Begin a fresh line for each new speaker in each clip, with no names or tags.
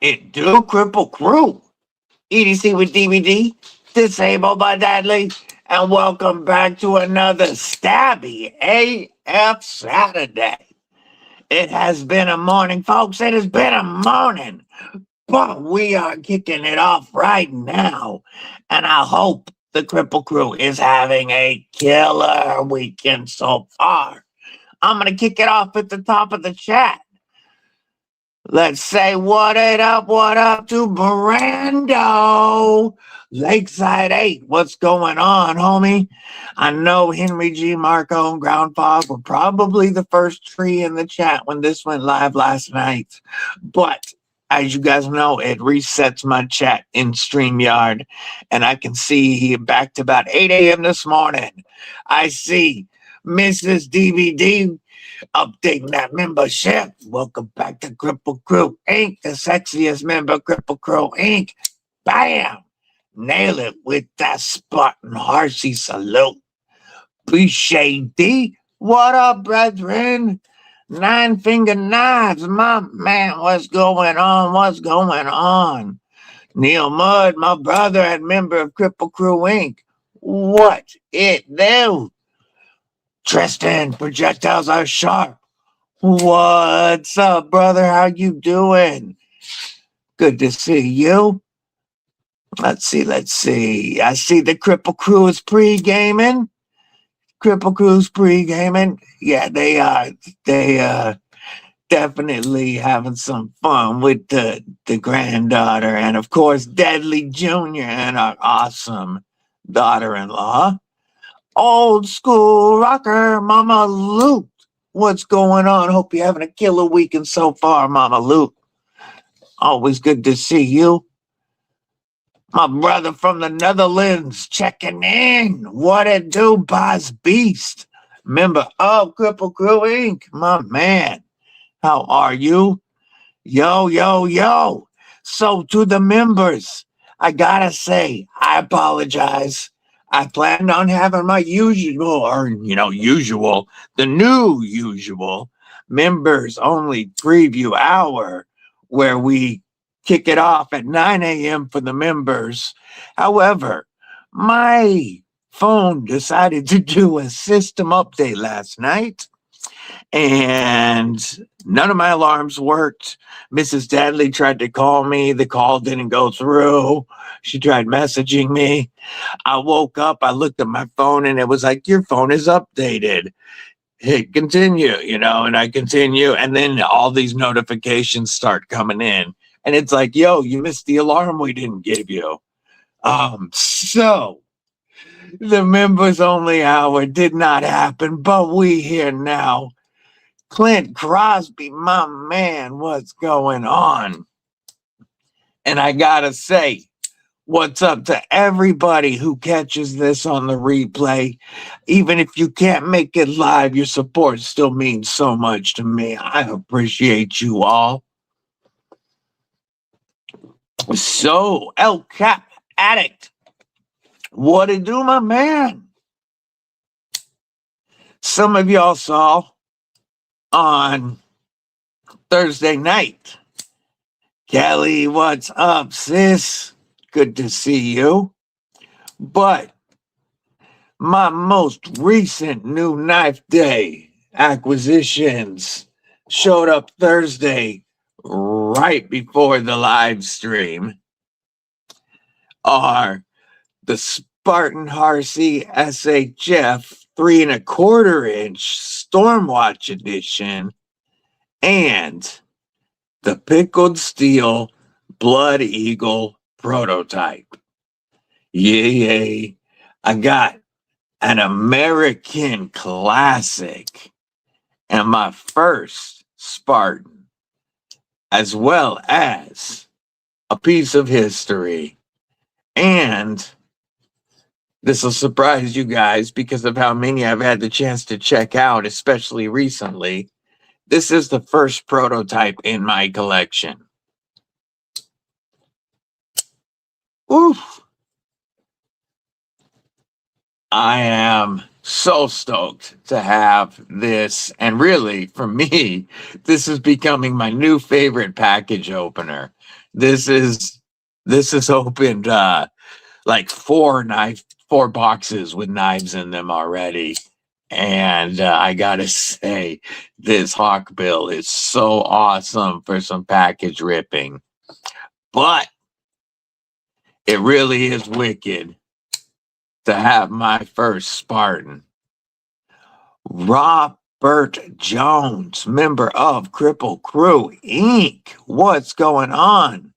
It do, Kripple Krew. EDC with DVD, disabled by Deadly, and welcome back to another Stabby AF Saturday. It has been a morning, folks. It has been a morning, but we are kicking it off right now, and I hope the Kripple Krew is having a killer weekend so far. I'm going to kick it off at the top of the chat. Let's say what up to Brando. Lakeside 8, what's going on, homie? I know Henry G. Marco and Ground Fog were probably the first tree in the chat when this went live last night. But as you guys know, it resets my chat in StreamYard. And I can see here back to about 8 a.m. this morning. I see Mrs. DVD updating that membership. Welcome back to Kripple Krew Inc., the sexiest member, Kripple Krew Inc. Bam! Nail it with that Spartan Harsey salute. Appreciate D. What up, brethren? 9 Finger Knives, my man, what's going on? What's going on? Neil Mudd, my brother and member of Kripple Krew Inc. What it do? Tristan, projectiles are sharp. What's up, brother? How you doing? Good to see you. Let's see. I see the Kripple Krew is pre-gaming. Kripple Krew's pre-gaming. Yeah, they are. They definitely having some fun with the granddaughter. And, of course, Deadly Jr. and our awesome daughter-in-law. Old school rocker, Mama Luke. What's going on? Hope you're having a killer weekend so far, Mama Luke. Always good to see you. My brother from the Netherlands checking in. What it do, Boss Beast? Member of Kripple Krew Inc. My man. How are you? Yo. So to the members, I gotta say, I apologize. I planned on having my usual, the new usual members only preview hour where we kick it off at 9 a.m. for the members. However, my phone decided to do a system update last night and none of my alarms worked. Mrs. Dadley tried to call me. The call didn't go through. She tried messaging me. I woke up, I looked at my phone, and it was like, your phone is updated. Hit continue, and I continue. And then all these notifications start coming in. And it's like, yo, you missed the alarm we didn't give you. So the members only hour did not happen, but we here now. Clint Crosby, my man, what's going on? And I gotta say, what's up to everybody who catches this on the replay? Even if you can't make it live, your support still means so much to me. I appreciate you all. So, El Cap Addict, what it do, my man? Some of y'all saw on Thursday night. Kelly, what's up, sis? Good to see you. But my most recent new knife day acquisitions showed up Thursday right before the live stream are the Spartan Harsey SHF 3 1/4 inch Stormwatch edition and the Pickled Steel Blood Eagle prototype. Yay. I got an American classic and my first Spartan, as well as a piece of history. And this will surprise you guys because of how many I've had the chance to check out, especially recently. This is the first prototype in my collection. Oof. I am so stoked to have this. And really, for me, this is becoming my new favorite package opener. This is opened like four boxes with knives in them already. And I gotta say, this hawk bill is so awesome for some package ripping. But it really is wicked to have my first Spartan. Robert Jones, member of Kripple Krew, Inc. What's going on?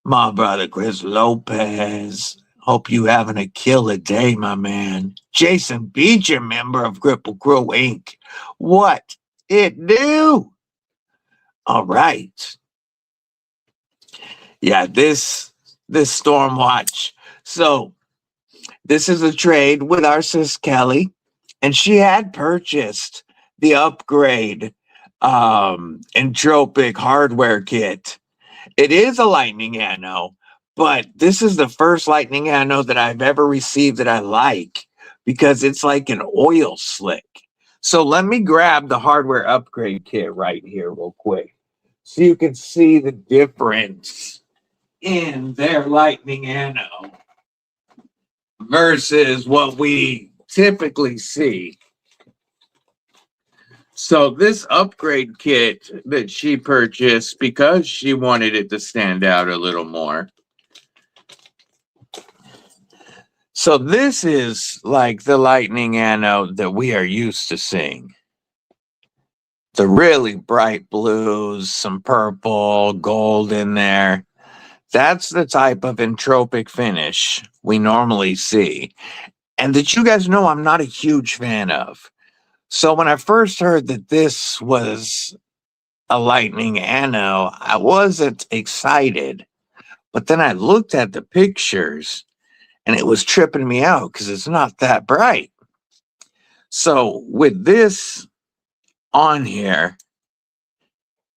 My brother Chris Lopez. Hope you having a killer day, my man. Jason Beecher, member of Kripple Krew, Inc. What it do? All right. Yeah, this Stormwatch. So this is a trade with our sis Kelly, and she had purchased the upgrade entropic hardware kit. It is a lightning anno, but this is the first lightning anno that I've ever received that I like because it's like an oil slick. So let me grab the hardware upgrade kit right here real quick so you can see the difference in their lightning anno versus what we typically see. So this upgrade kit that she purchased because she wanted it to stand out a little more. So this is like the lightning anno that we are used to seeing. The really bright blues, some purple, gold in there. That's the type of entropic finish we normally see. And that you guys know I'm not a huge fan of. So when I first heard that this was a lightning anno, I wasn't excited. But then I looked at the pictures and it was tripping me out because it's not that bright. So with this on here,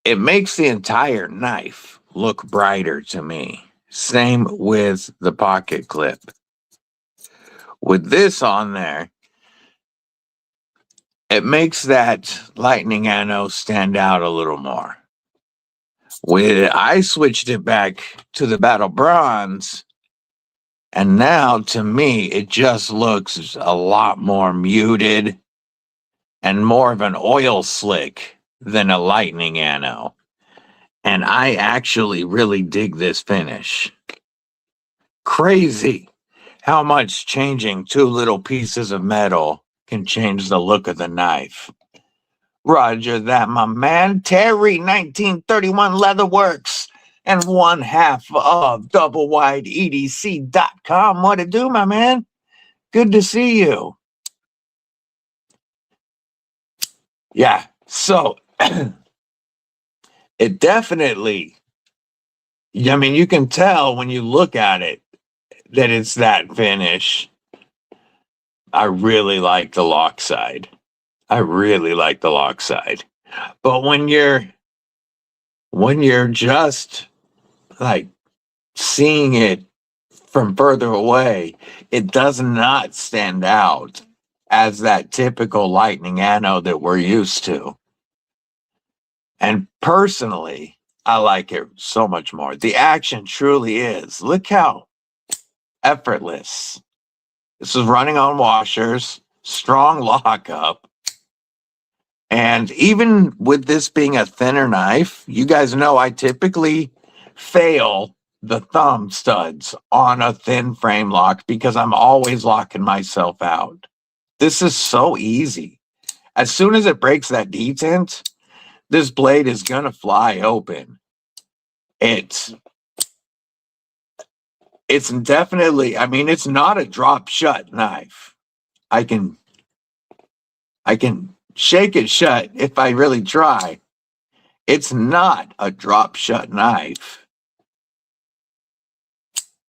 it makes the entire knife look brighter to me. Same with the pocket clip. With this on there, it makes that lightning anno stand out a little more. When I switched it back to the battle bronze, and now to me it just looks a lot more muted and more of an oil slick than a lightning anno. And I actually really dig this finish. Crazy how much changing two little pieces of metal can change the look of the knife. Roger that, my man. Terry, 1931 Leatherworks, and one half of double wide EDC.com. What to do, my man? Good to see you. Yeah, so it definitely, I mean, you can tell when you look at it that it's that finish. I really like the lock side. I really like the lock side. But when you're just like seeing it from further away, it does not stand out as that typical lightning anno that we're used to. And personally, I like it so much more. The action truly is. Look how effortless. This is running on washers, strong lockup. And even with this being a thinner knife, you guys know I typically fail the thumb studs on a thin frame lock because I'm always locking myself out. This is so easy. As soon as it breaks that detent, this blade is going to fly open. It's definitely, I mean, it's not a drop shut knife. I can shake it shut if I really try. It's not a drop shut knife.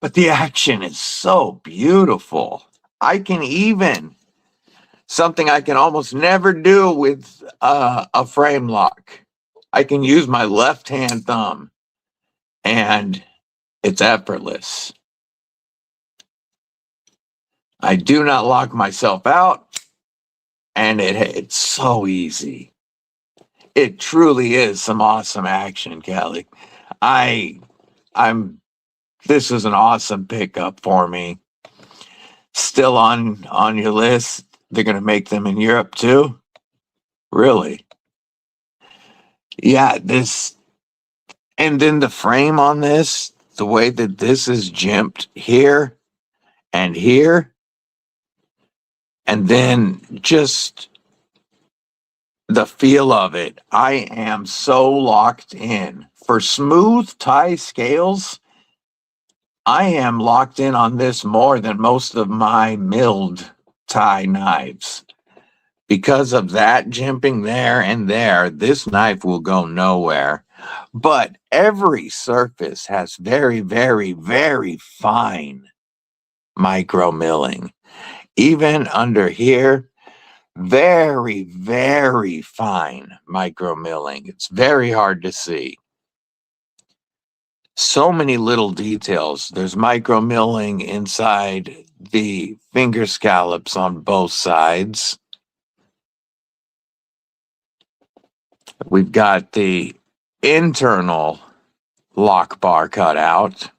But the action is so beautiful. I can even, something I can almost never do with a frame lock. I can use my left hand thumb and it's effortless. I do not lock myself out and it's so easy. It truly is some awesome action, Kelly. I This is an awesome pickup for me. Still on your list. They're gonna make them in Europe too? Really? Yeah, this, and then the frame on this, the way that this is jimped here and here, and then just the feel of it. I am so locked in. For smooth tie scales, I am locked in on this more than most of my milled tie knives. Because of that jimping there and there, this knife will go nowhere. But every surface has very, very, very fine micro milling. Even under here, very, very fine micro milling. It's very hard to see. So many little details. There's micro milling inside the finger scallops on both sides. We've got the internal lock bar cut out.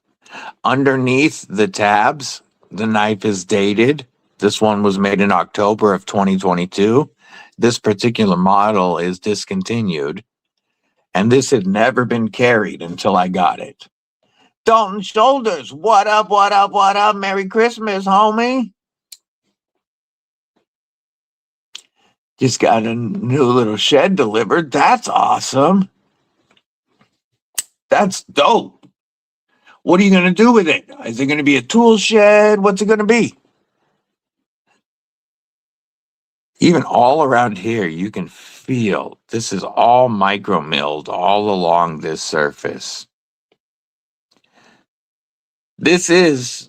Underneath the tabs, the knife is dated. This one was made in October of 2022. This particular model is discontinued, and this had never been carried until I got it. Dalton Shoulders, what up, what up, what up? Merry Christmas, homie. Just got a new little shed delivered. That's awesome. That's dope. What are you going to do with it? Is it going to be a tool shed? What's it going to be? Even all around here, you can feel this is all micro milled all along this surface. This is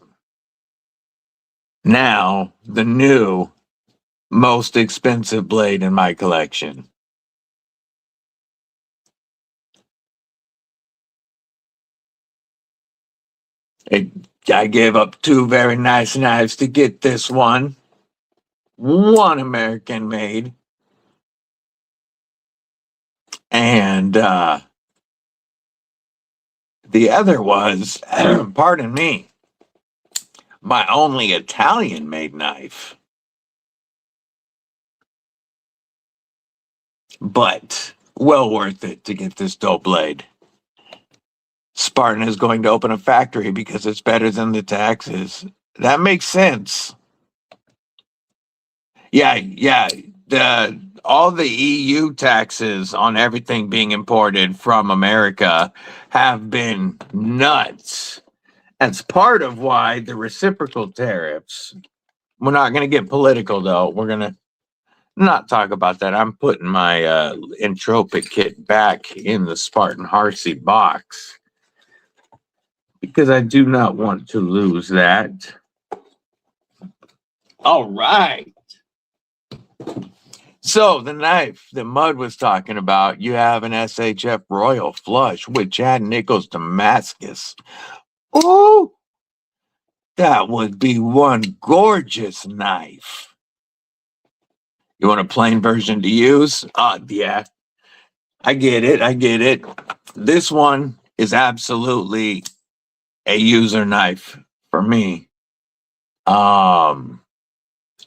now the new most expensive blade in my collection. I gave up two very nice knives to get this one. One American made. And the other was, pardon me, my only Italian made knife. But well worth it to get this dope blade. Spartan is going to open a factory because it's better than the taxes. That makes sense. Yeah. All the EU taxes on everything being imported from America have been nuts. That's part of why the reciprocal tariffs. We're not going to get political, though. We're going to not talk about that. I'm putting my entropic kit back in the Spartan Harsey box because I do not want to lose that. All right. So the knife that Mud was talking about, you have an SHF Royal Flush with Chad Nichols Damascus. Ooh, that would be one gorgeous knife. You want a plain version to use? Yeah, I get it. This one is absolutely a user knife for me.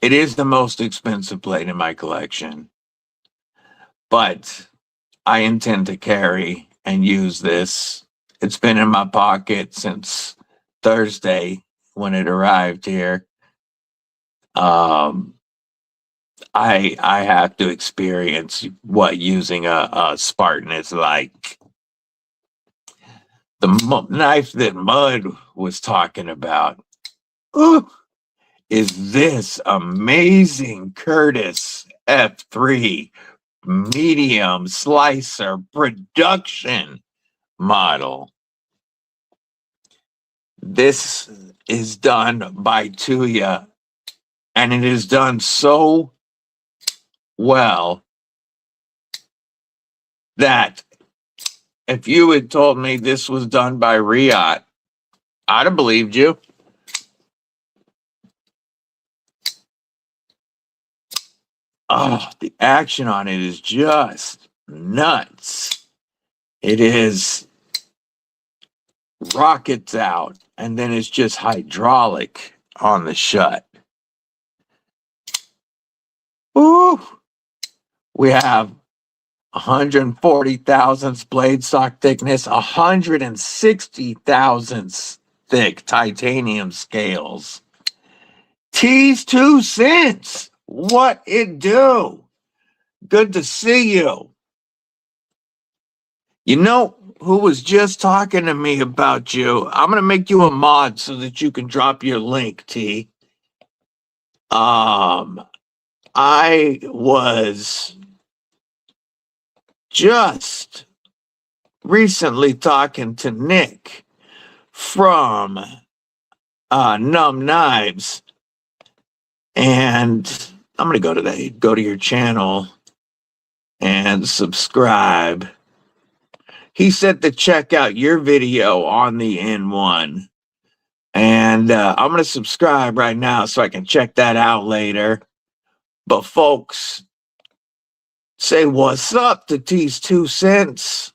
It is the most expensive blade in my collection, but I intend to carry and use this. It's been in my pocket since Thursday when it arrived here. I have to experience what using a Spartan is like. The knife that Mud was talking about is this amazing Curtis F3 medium slicer production model. This is done by Tuya, and it is done so well that if you had told me this was done by Riot, I'd have believed you. Oh, the action on it is just nuts. It is rockets out, and then it's just hydraulic on the shut. Ooh, we have 140 thousandths blade stock thickness, 160 thousandths thick titanium scales. T's 2 cents. What it do? Good to see you. You know who was just talking to me about you? I'm going to make you a mod so that you can drop your link, T. I was just recently talking to Nick from N.U.M.B Knives, and I'm going to go to your channel and subscribe. He said to check out your video on the N1. And I'm going to subscribe right now so I can check that out later. But folks, say what's up to T's 2 cents.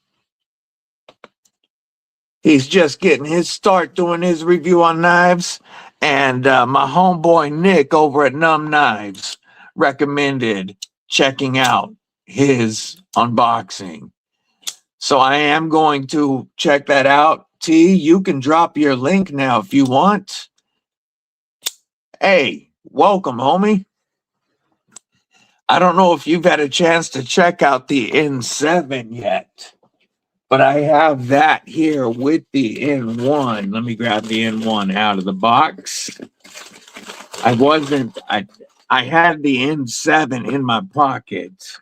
He's just getting his start doing his review on knives. And my homeboy Nick over at N.U.M Knives recommended checking out his unboxing. So I am going to check that out. T, you can drop your link now if you want. Hey, welcome, homie. I don't know if you've had a chance to check out the N7 yet, but I have that here with the N1. Let me grab the N1 out of the box. I had the N7 in my pocket.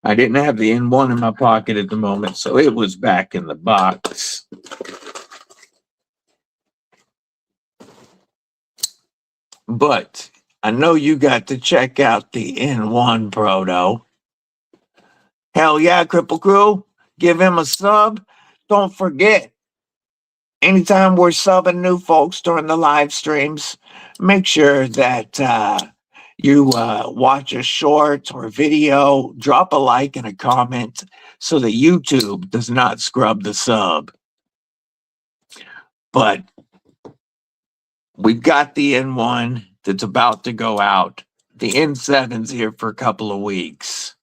I didn't have the N1 in my pocket at the moment, so it was back in the box. But I know you got to check out the N1 Proto. Hell yeah, Kripple Krew. Give him a sub. Don't forget, anytime we're subbing new folks during the live streams, make sure that you watch a short or video, drop a like and a comment so that YouTube does not scrub the sub. But we've got the N1 that's about to go out. The N7's here for a couple of weeks.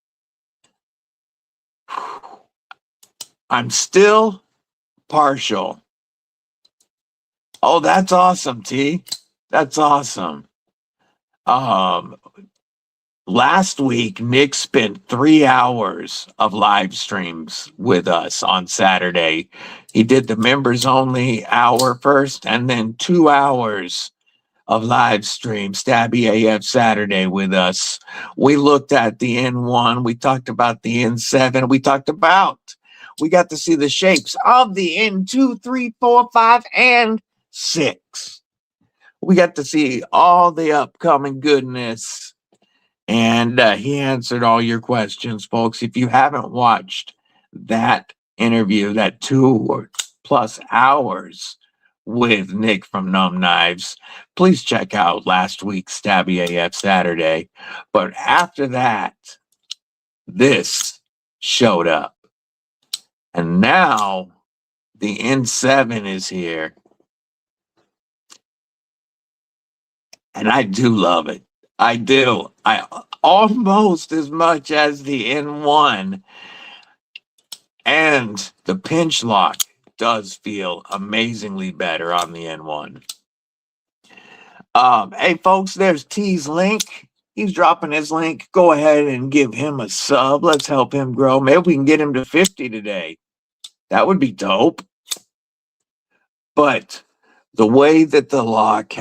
I'm still partial. Oh, that's awesome, T. That's awesome. Last week, Nick spent 3 hours of live streams with us on Saturday. He did the members only hour first, and then 2 hours of live stream, Stabby AF Saturday with us. We looked at the N1. We talked about the N7. We got to see the shapes of the N2, 3, 4, 5, and 6. We got to see all the upcoming goodness. And he answered all your questions, folks. If you haven't watched that interview, that 2+ hours with Nick from N.U.M Knives, please check out last week's Stabby AF Saturday. But after that, this showed up. And now the N7 is here. And I do love it. I do. I almost as much as the N1. And the pinch lock does feel amazingly better on the N1. Hey, folks, there's T's link. He's dropping his link. Go ahead and give him a sub. Let's help him grow. Maybe we can get him to 50 today. That would be dope. But the way that the lock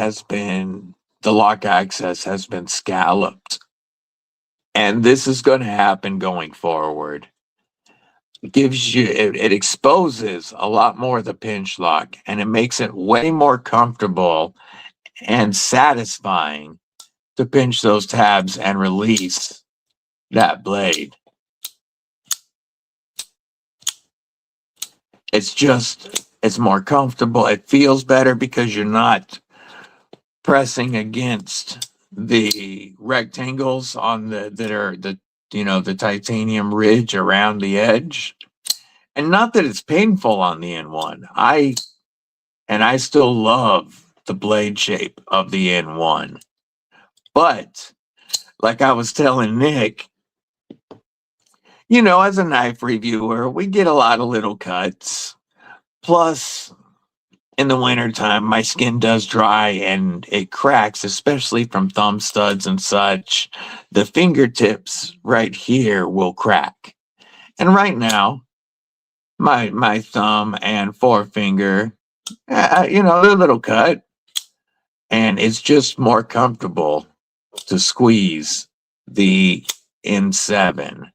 access has been scalloped, and this is going to happen going forward, it exposes a lot more of the pinch lock, and it makes it way more comfortable and satisfying to pinch those tabs and release that blade. It's more comfortable. It feels better because you're not pressing against the rectangles on the titanium ridge around the edge. And not that it's painful on the N1. I And I still love the blade shape of the N1. But, like I was telling Nick, you know, as a knife reviewer, we get a lot of little cuts. Plus, in the wintertime, my skin does dry and it cracks, especially from thumb studs and such. The fingertips right here will crack. And right now, my thumb and forefinger, you know, they're a little cut. And it's just more comfortable to squeeze the N7.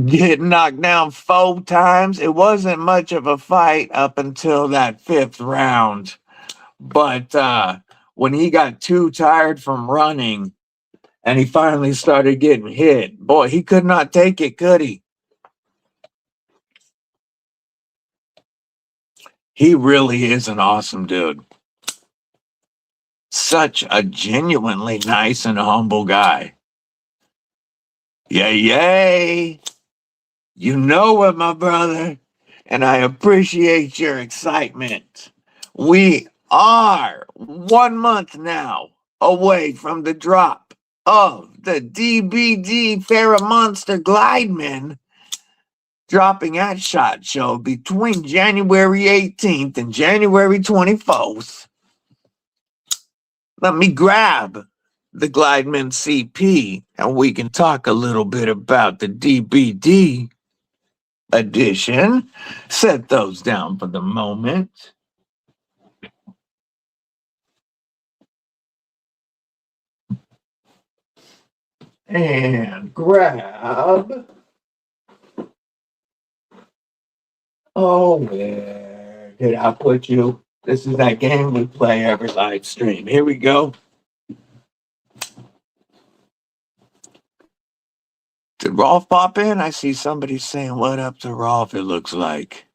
Get knocked down 4 times. It wasn't much of a fight up until that 5th round. But when he got too tired from running and he finally started getting hit, boy, he could not take it, could he? He really is an awesome dude. Such a genuinely nice and humble guy. Yay, yay. You know it, my brother, and I appreciate your excitement. We are 1 month now away from the drop of the DBD Farrah Monster Glideman dropping at SHOT Show between January 18th and January 24th. Let me grab the Glideman CP and we can talk a little bit about the DBD edition. Set those down for the moment. And grab. Oh, where did I put you? This is that game we play every live stream. Here we go. Did Rolf pop in? I see somebody saying what up to Rolf, it looks like.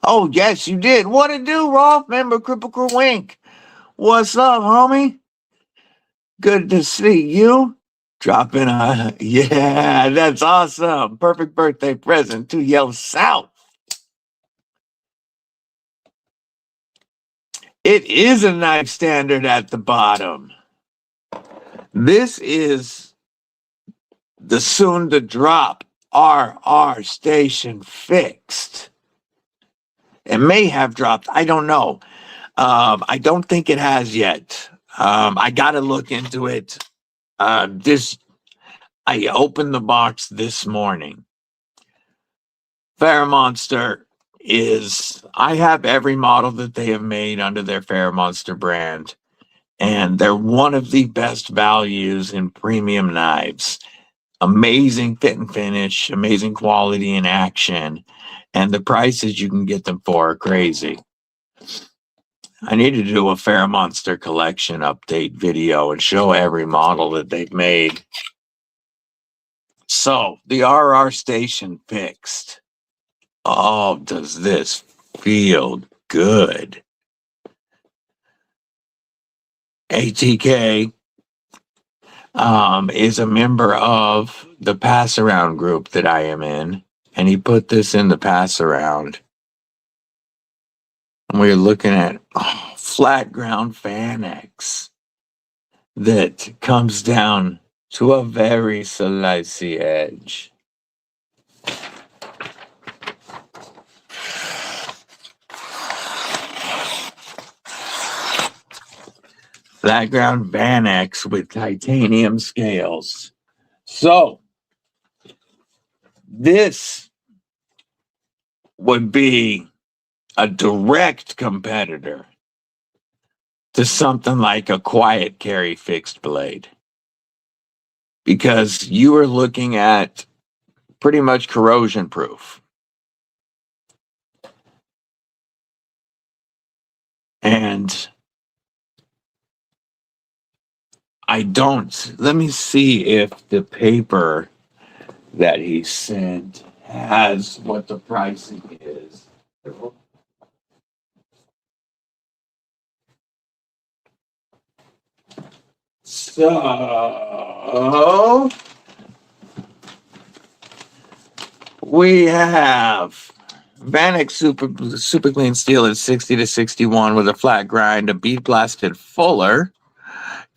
Oh, yes, you did. What it do, Rolf? Member Kripple Krew Wink. What's up, homie? Good to see you. Dropping a, yeah, that's awesome. Perfect birthday present to Yell South. It is a knife standard at the bottom. This is the soon to drop RR Station Fixed. It may have dropped. I don't know. I don't think it has yet. I got to look into it. I opened the box this morning. Farrah Monster I have every model that they have made under their Farrah Monster brand, and they're one of the best values in premium knives. Amazing fit and finish, amazing quality and action, and the prices you can get them for are crazy. I need to do a Farrah Monster collection update video and show every model that they've made. So, the RR Station Fixed. Oh, does this feel good? ATK is a member of the pass around group that I am in, and he put this in the pass around. And we're looking at flat ground Fanex that comes down to a very slicey edge. Flat ground Vanex with titanium scales. So, this would be a direct competitor to something like a quiet carry fixed blade. Because you are looking at pretty much corrosion proof. And let me see if the paper that he sent has what the pricing is. So we have Vanek Super Clean Steel at 60 to 61 with a flat grind, a bead blasted Fuller,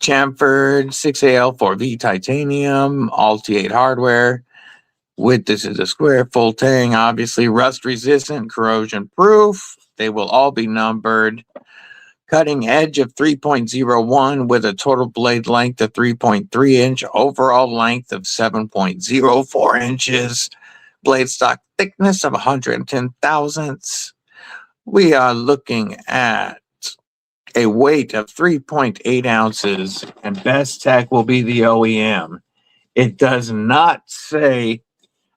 chamfered 6AL4V titanium, all T8 hardware. Width, this is a square, full tang, obviously rust resistant, corrosion proof. They will all be numbered. Cutting edge of 3.01 with a total blade length of 3.3 inch, overall length of 7.04 inches, blade stock thickness of 110 thousandths. We are looking at a weight of 3.8 ounces, and best tech will be the OEM. It does not say,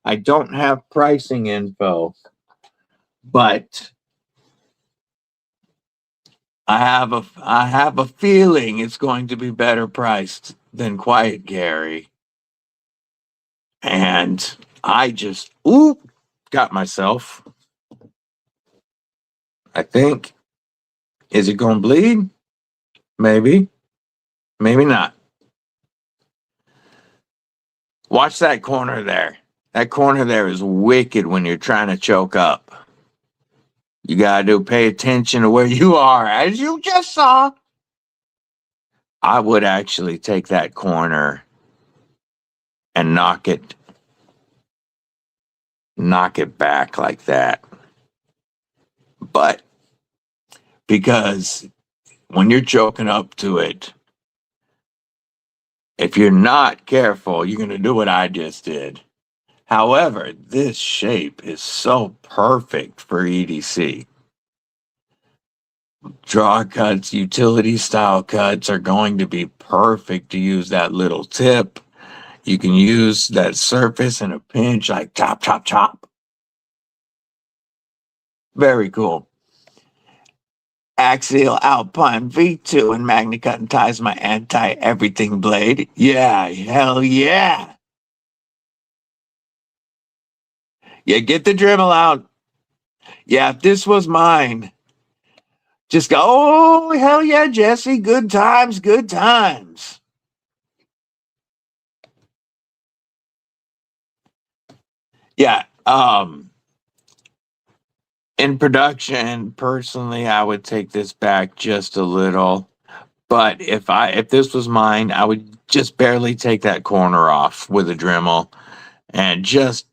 I don't have pricing info, but I have a feeling it's going to be better priced than Quiet Gary. And I just got myself. I think. Is it going to bleed? Maybe. Maybe not. Watch that corner there. That corner there is wicked when you're trying to choke up. You got to pay attention to where you are, as you just saw. I would actually take that corner and knock it back like that. But because when you're choking up to it, if you're not careful, you're going to do what I just did. However, this shape is so perfect for EDC. Draw cuts, utility style cuts are going to be perfect to use that little tip. You can use that surface in a pinch, like chop, chop, chop. Very cool. Axial Alpine V2 and Magna Cut and ties my anti-everything blade. Yeah, hell yeah. Yeah, get the Dremel out. Yeah, if this was mine, just go, oh, hell yeah, Jesse, good times, good times. Yeah, in production, personally, I would take this back just a little. But if this was mine, I would just barely take that corner off with a Dremel and just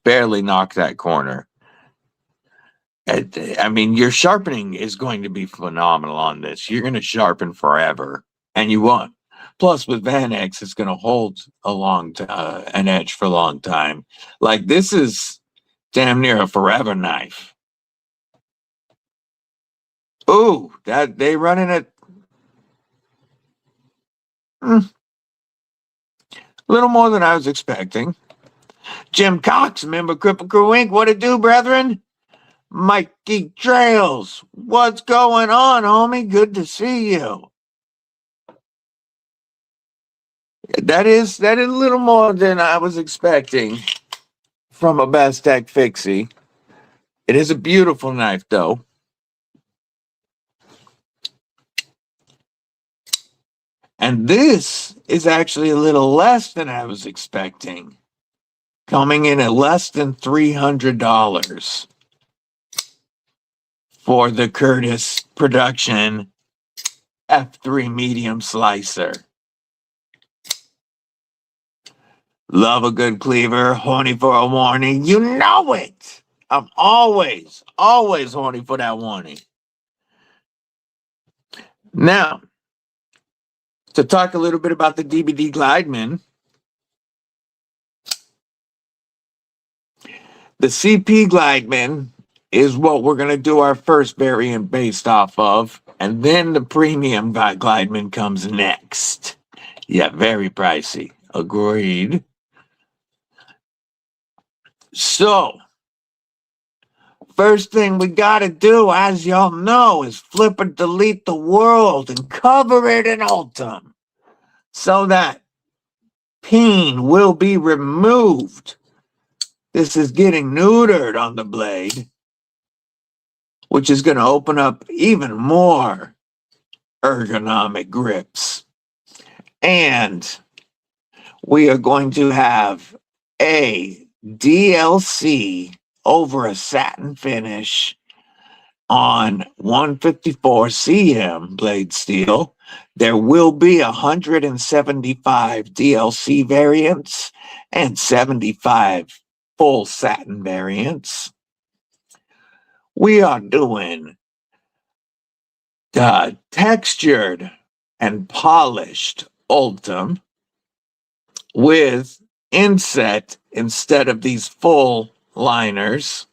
barely knock that corner. I mean, your sharpening is going to be phenomenal on this. You're going to sharpen forever, and you won't. Plus, with Vanex, it's going to hold an edge for a long time. Like, this is damn near a forever knife. Ooh, that they running it a little more than I was expecting. Jim Cox, member Kripple Krew Inc. What it do, brethren? Mikey Trails, what's going on, homie? Good to see you. That is a little more than I was expecting from a Best Tech Fixie. It is a beautiful knife, though. And this is actually a little less than I was expecting, coming in at less than $300 for the Curtis Production F3 Medium Slicer. Love a good cleaver, horny for a warning. You know it. I'm always horny for that warning. Now, to talk a little bit about the DBD Glideman, the CP Glideman is what we're going to do our first variant based off of, and then the premium Glideman comes next. Yeah, very pricey. Agreed. So, first thing we got to do, as y'all know, is flip or delete the world and cover it in Ultim so that peen will be removed. This is getting neutered on the blade, which is going to open up even more ergonomic grips. And we are going to have a DLC over a satin finish on 154 CM blade steel. There will be 175 DLC variants and 75 full satin variants. We are doing the textured and polished Ultim with inset instead of these full liners,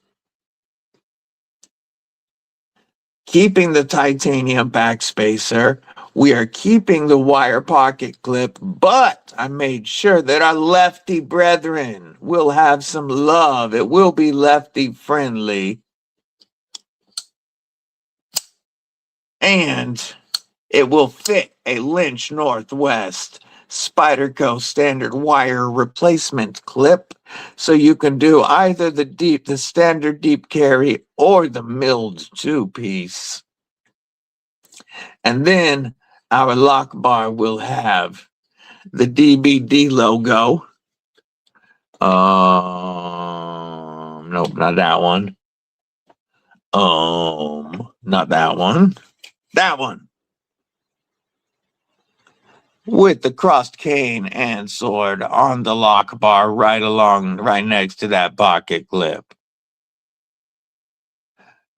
keeping the titanium backspacer. We are keeping the wire pocket clip, but I made sure that our lefty brethren will have some love. It will be lefty friendly. And it will fit a Lynch Northwest Spyderco standard wire replacement clip, so you can do either the standard deep carry or the milled 2-piece. And then our lock bar will have the DBD logo. Nope, not that one. Not that one. That one. With the crossed cane and sword on the lock bar right next to that pocket clip.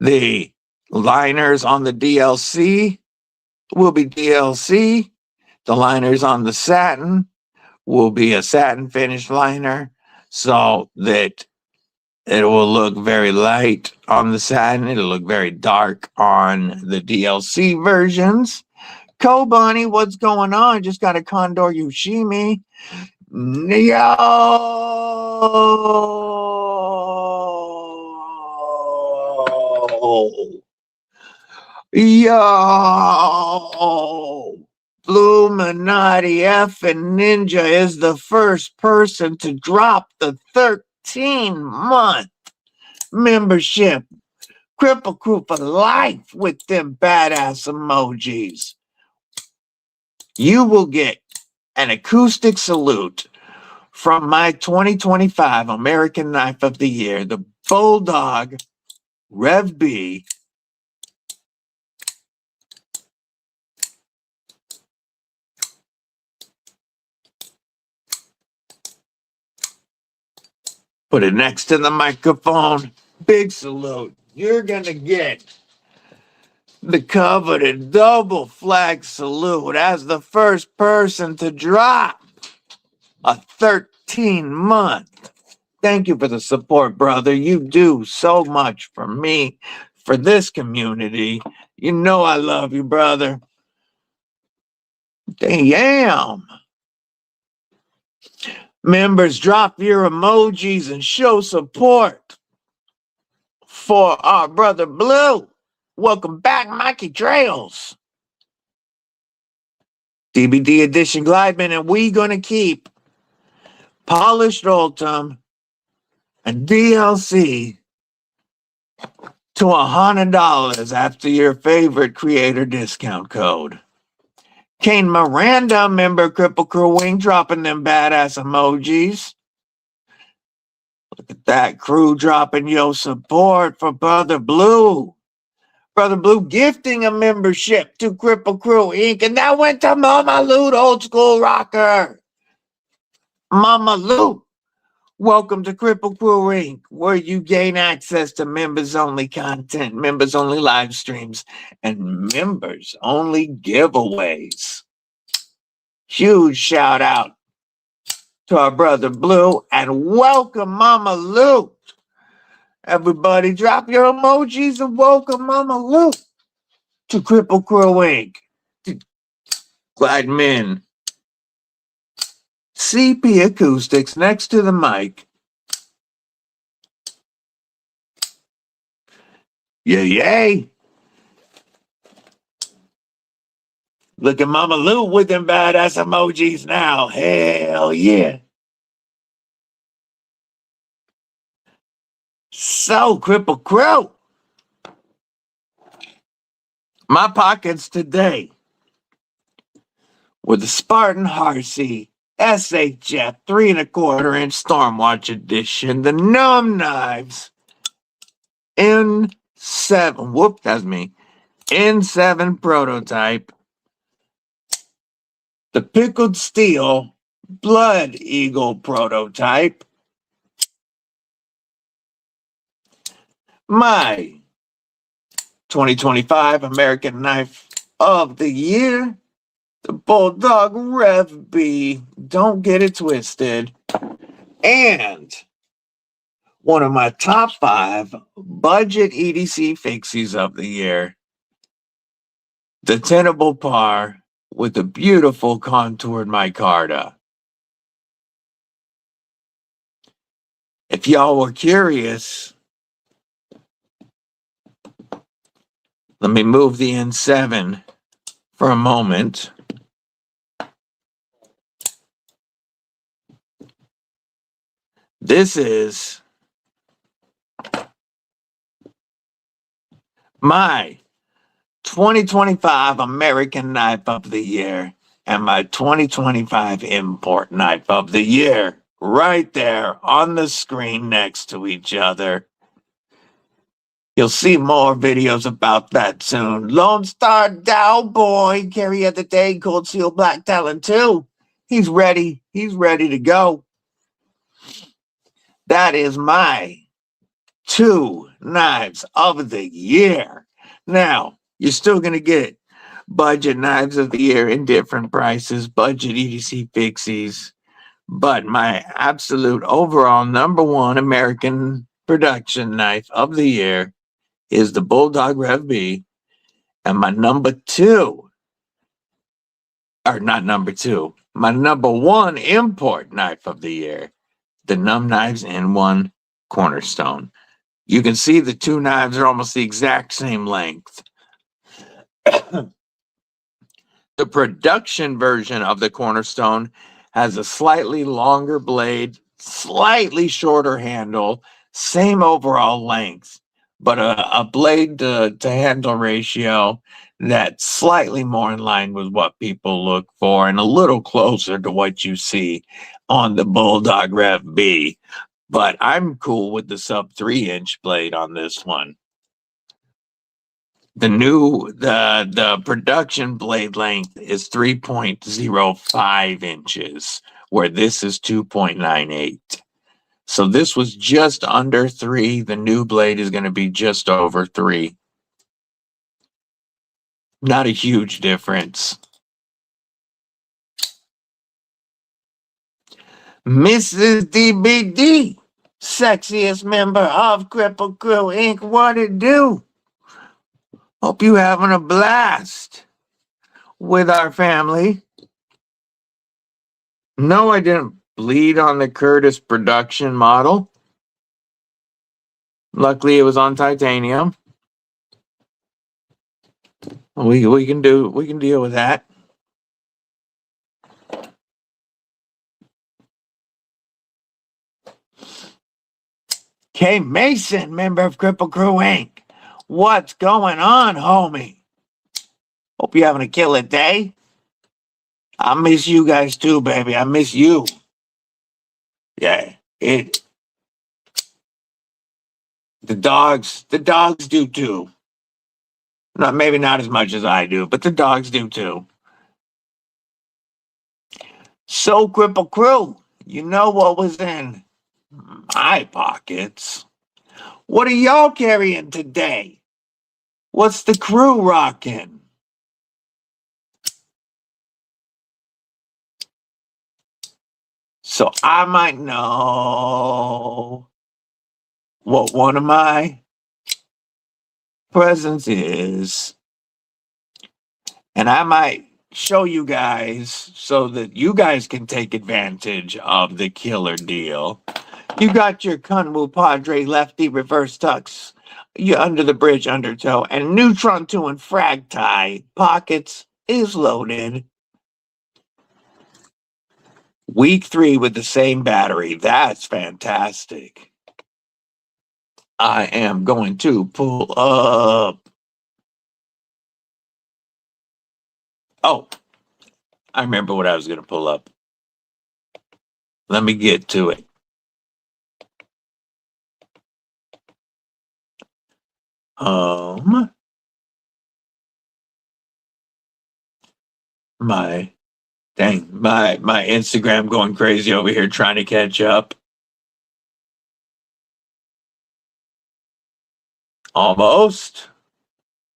The liners on the DLC will be DLC. The liners on the satin will be a satin finish liner, so that it will look very light on the satin. It'll look very dark on the DLC versions. KotY, what's going on? Just got a Condor Yoshimi. Yo! Yo! Illuminati F and Ninja is the first person to drop the 13-month membership. Kripple Krew for life with them badass emojis. You will get an acoustic salute from my 2025 American Knife of the Year, the Bulldog Rev B. Put it next to the microphone. Big salute. You're going to get the coveted double flag salute as the first person to drop a 13-month. Thank you for the support, brother. You do so much for me, for this community. You know I love you, brother. Damn. Members, drop your emojis and show support for our brother Blue. Welcome back, Mikey Trails. DBD Edition Glideman, and we gonna keep polished Ultim and DLC to $100 after your favorite creator discount code. Kane Miranda, member Kripple Krew, dropping them badass emojis. Look at that crew dropping your support for Brother Blue. Brother Blue gifting a membership to Kripple Krew Inc. And that went to Mama Lou, old school rocker. Mama Lou, welcome to Kripple Krew Inc., where you gain access to members-only content, members-only live streams, and members-only giveaways. Huge shout out to our brother Blue, and welcome Mama Lou. Everybody drop your emojis and welcome Mama Lou to Kripple Krew Inc. Glideman. CP Acoustics next to the mic. Yay. Look at Mama Lou with them badass emojis now. Hell yeah. So, Kripple Krew. My pockets today with the Spartan Harsey SHF 3 1/4 inch Stormwatch Edition, the N.U.M.B knives, N7, whoop, that's me, N7 prototype, the Pickled Steel Blood Eagle prototype, my 2025 American Knife of the Year, the Bulldog Rev B, don't get it twisted, and one of my top 5 budget EDC fixies of the year, the Tenable Par with the beautiful contoured micarta. If y'all were curious, let me move the N7 for a moment. This is my 2025 American Knife of the Year and my 2025 Import Knife of the Year, right there on the screen next to each other. You'll see more videos about that soon. Lone Star Dow Boy, Carry of the Day, Cold Seal Black Talon 2. He's ready. He's ready to go. That is my 2 knives of the year. Now, you're still going to get budget knives of the year in different prices, budget EDC fixies, but my absolute overall #1 American production knife of the year is the Bulldog Rev B, and my #2, or not #2, my #1 import knife of the year, the N.U.M.B knives N1 Cornerstone. You can see the 2 knives are almost the exact same length. The production version of the Cornerstone has a slightly longer blade, slightly shorter handle, same overall length, but a blade to handle ratio that's slightly more in line with what people look for and a little closer to what you see on the Bulldog Rev B. But I'm cool with the sub 3-inch blade on this one. The production blade length is 3.05 inches, where this is 2.98. So this was just under 3. The new blade is going to be just over 3. Not a huge difference. Mrs. DBD, sexiest member of Kripple Krew Inc. What it do? Hope you having a blast with our family. No, I didn't bleed on the Curtis production model. Luckily, it was on titanium. We can deal with that. K Mason, member of Kripple Krew Inc. What's going on, homie? Hope you're having a killer day. I miss you guys too, baby. I miss you. Yeah, the dogs do too. Maybe not as much as I do, but the dogs do too. So, Kripple Krew, you know what was in my pockets? What are y'all carrying today? What's the crew rocking? So I might know what one of my presents is, and I might show you guys so that you guys can take advantage of the killer deal. You got your Kunwu Padre lefty reverse tucks, your under the bridge undertow, and Neutron 2 and frag tie pockets is loaded. Week 3 with the same battery. That's fantastic. I am going to pull up. Oh, I remember what I was going to pull up. Let me get to it. My Instagram going crazy over here trying to catch up. Almost.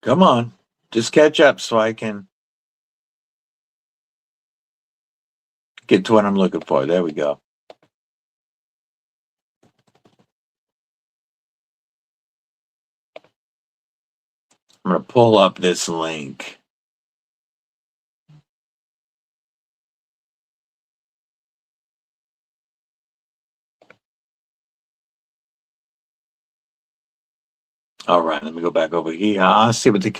Come on. Just catch up so I can get to what I'm looking for. There we go. I'm going to pull up this link. All right, let me go back over here. I'll see what the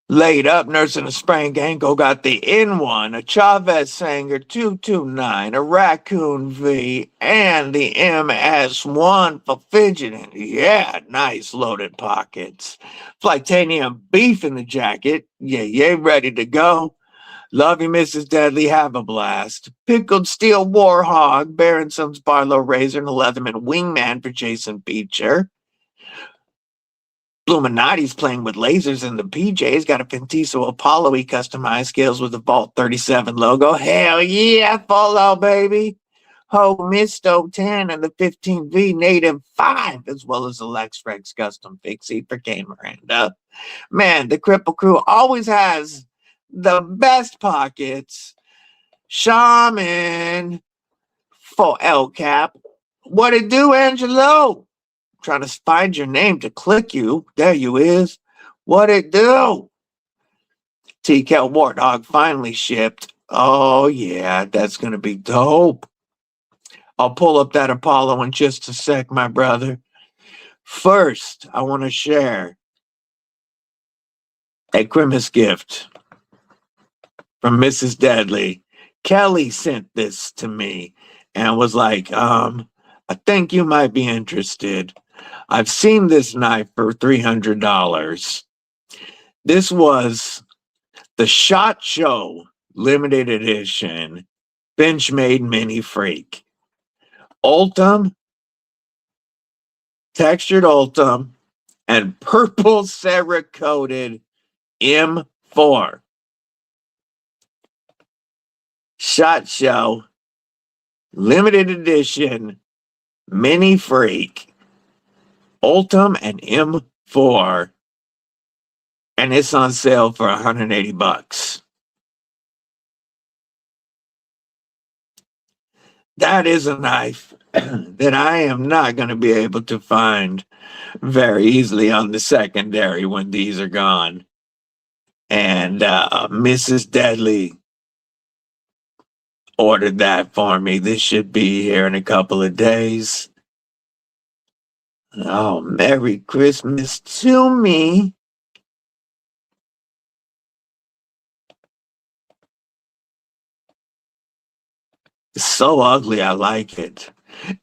laid up nursing a sprained ankle. Got the N1, a Chavez Sanger 229, a Raccoon V, and the MS1 for fidgeting. Yeah, nice loaded pockets. Flightanium beef in the jacket. Yeah, ready to go. Love you, Mrs. Deadly. Have a blast. Pickled steel warhog, Baronson's Barlow Razor, and a Leatherman wingman for Jason Beecher. Illuminati's playing with lasers in the PJs. Got a Pentiso Apollo he customized scales with the Vault 37 logo. Hell yeah, follow, baby. Ho Misto 10 and the 15V Native 5, as well as the Lex Rex custom fixie for Kane Miranda. Man, the Kripple Krew always has the best pockets. Shaman for El Cap. What it do, Angelo? Trying to find your name to click you. There you is. What it do? TCal Warthog finally shipped. Oh, yeah, that's going to be dope. I'll pull up that Apollo in just a sec, my brother. First, I want to share a Christmas gift from Mrs. Deadly. Kelly sent this to me and was like, I think you might be interested. I've seen this knife for $300. This was the SHOT Show limited edition Benchmade Mini Freak. Ultim, textured Ultim, and purple Cerakoted M4. SHOT Show limited edition Mini Freak. Ultim and M4, and it's on sale for $180. That is a knife that I am not going to be able to find very easily on the secondary when these are gone. And Mrs. Deadly ordered that for me. This should be here in a couple of days. Oh, Merry Christmas to me. It's so ugly, I like it.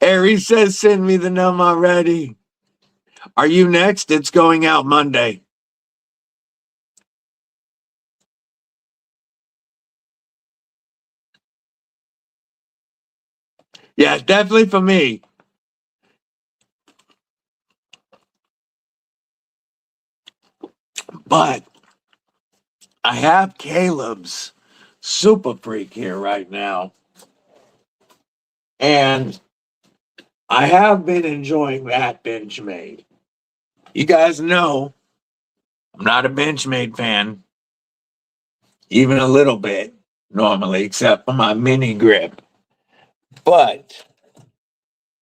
Aries says, send me the N.U.M.B already. Are you next? It's going out Monday. Yeah, definitely for me. But I have Caleb's Super Freak here right now. And I have been enjoying that Benchmade. You guys know I'm not a Benchmade fan, even a little bit, normally, except for my mini grip. But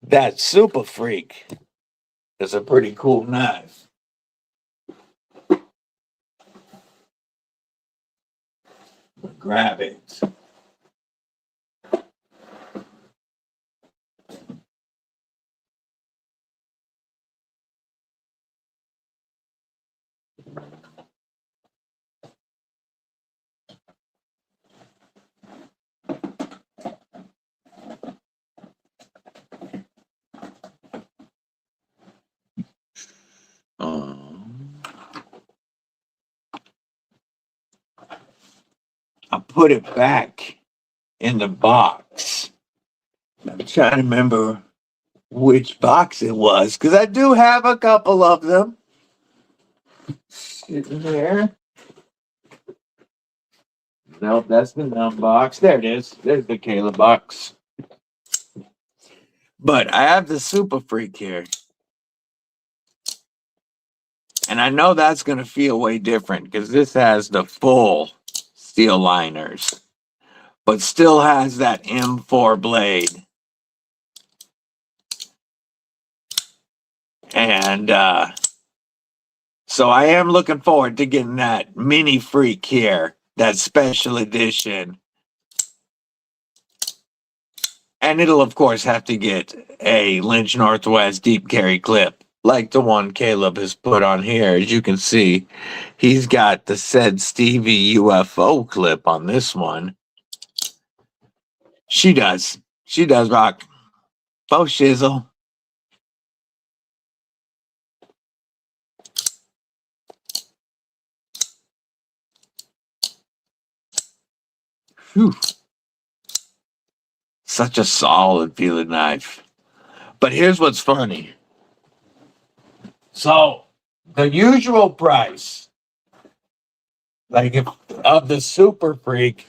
that Super Freak is a pretty cool knife. Grab it. I'll put it back in the box. I'm trying to remember which box it was, because I do have a couple of them sitting there. Nope, that's the N.U.M.B box. There it is. There's the KotY box. But I have the Super Freak here. And I know that's going to feel way different because this has the full steel liners, but still has that M4 blade. And so I am looking forward to getting that mini Freak here, that special edition. And it'll, of course, have to get a Lynch Northwest deep carry clip, like the one Caleb has put on here. As you can see, he's got the said Stevie UFO clip on this one. She does. She does rock. Bo shizzle. Whew. Such a solid feeling knife. But here's what's funny. So the usual price, like if of the Super Freak,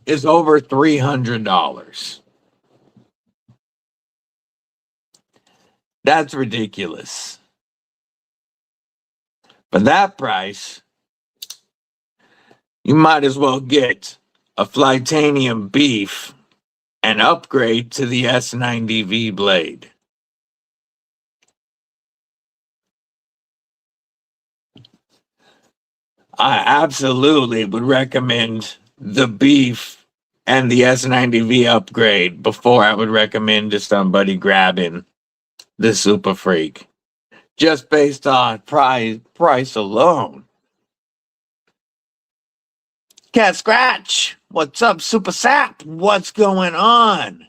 is over $300. That's ridiculous. For that price, you might as well get a Flightanium beef and upgrade to the S90V blade. I absolutely would recommend the beef and the S90V upgrade before I would recommend to somebody grabbing the Super Freak, just based on price alone. Cat Scratch, what's up, Super Sap? What's going on?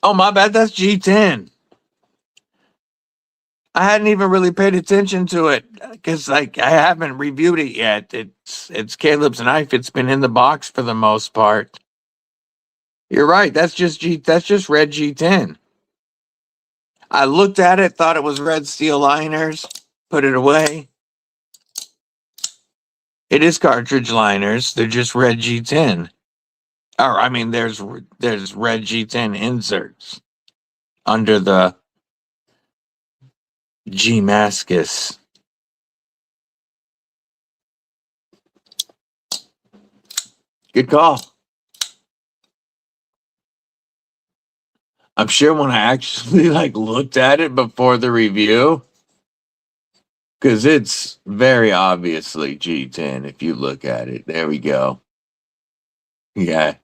Oh, my bad, that's G10. I hadn't even really paid attention to it because, like, I haven't reviewed it yet. It's Caleb's knife. It's been in the box for the most part. You're right. That's just red G10. I looked at it, thought it was red steel liners, put it away. It is cartridge liners. They're just red G10. Or I mean, there's red G10 inserts under the G Mascus. Good call. I'm sure when I actually looked at it before the review, because it's very obviously G10 if you look at it. There we go. Yeah.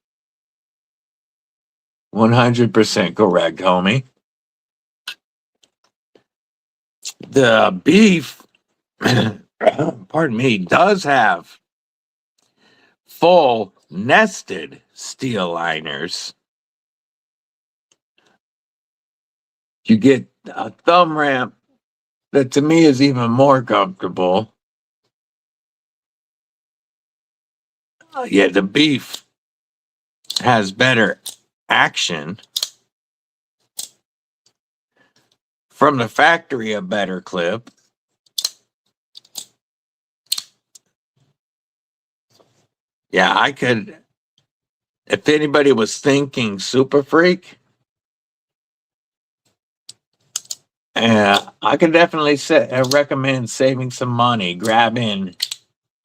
100% correct, homie. The beef, pardon me, does have full nested steel liners. You get a thumb ramp that to me is even more comfortable. Yeah, the beef has better action. From the factory, a better clip. Yeah, I could, if anybody was thinking Super Freak, I could definitely recommend saving some money, grabbing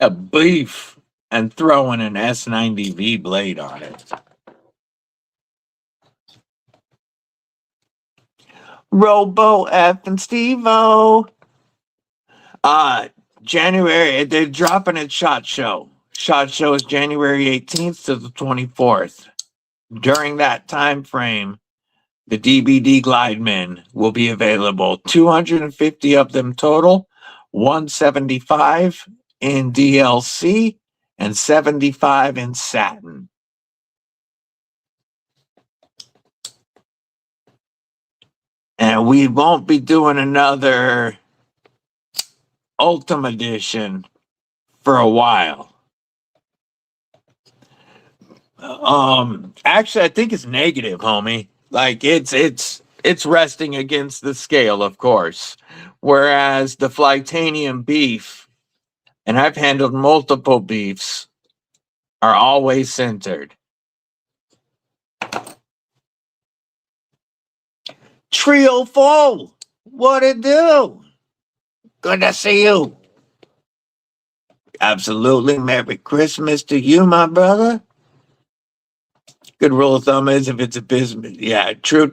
a beef and throwing an S90V blade on it. Robo F and Steve-O. January, they're dropping at SHOT Show. SHOT Show is January 18th to the 24th. During that time frame, the DBD Glidemen will be available. 250 of them total, 175 in DLC and 75 in satin. And And we won't be doing another Ultimate Edition for a while. Actually, I think it's negative, homie. Like it's resting against the scale, of course. Whereas the Flightanium beef, and I've handled multiple beefs, are always centered. Trio full. What it do? Good to see you. Absolutely. Merry Christmas to you, my brother. Good rule of thumb is if it's a business. Yeah, true.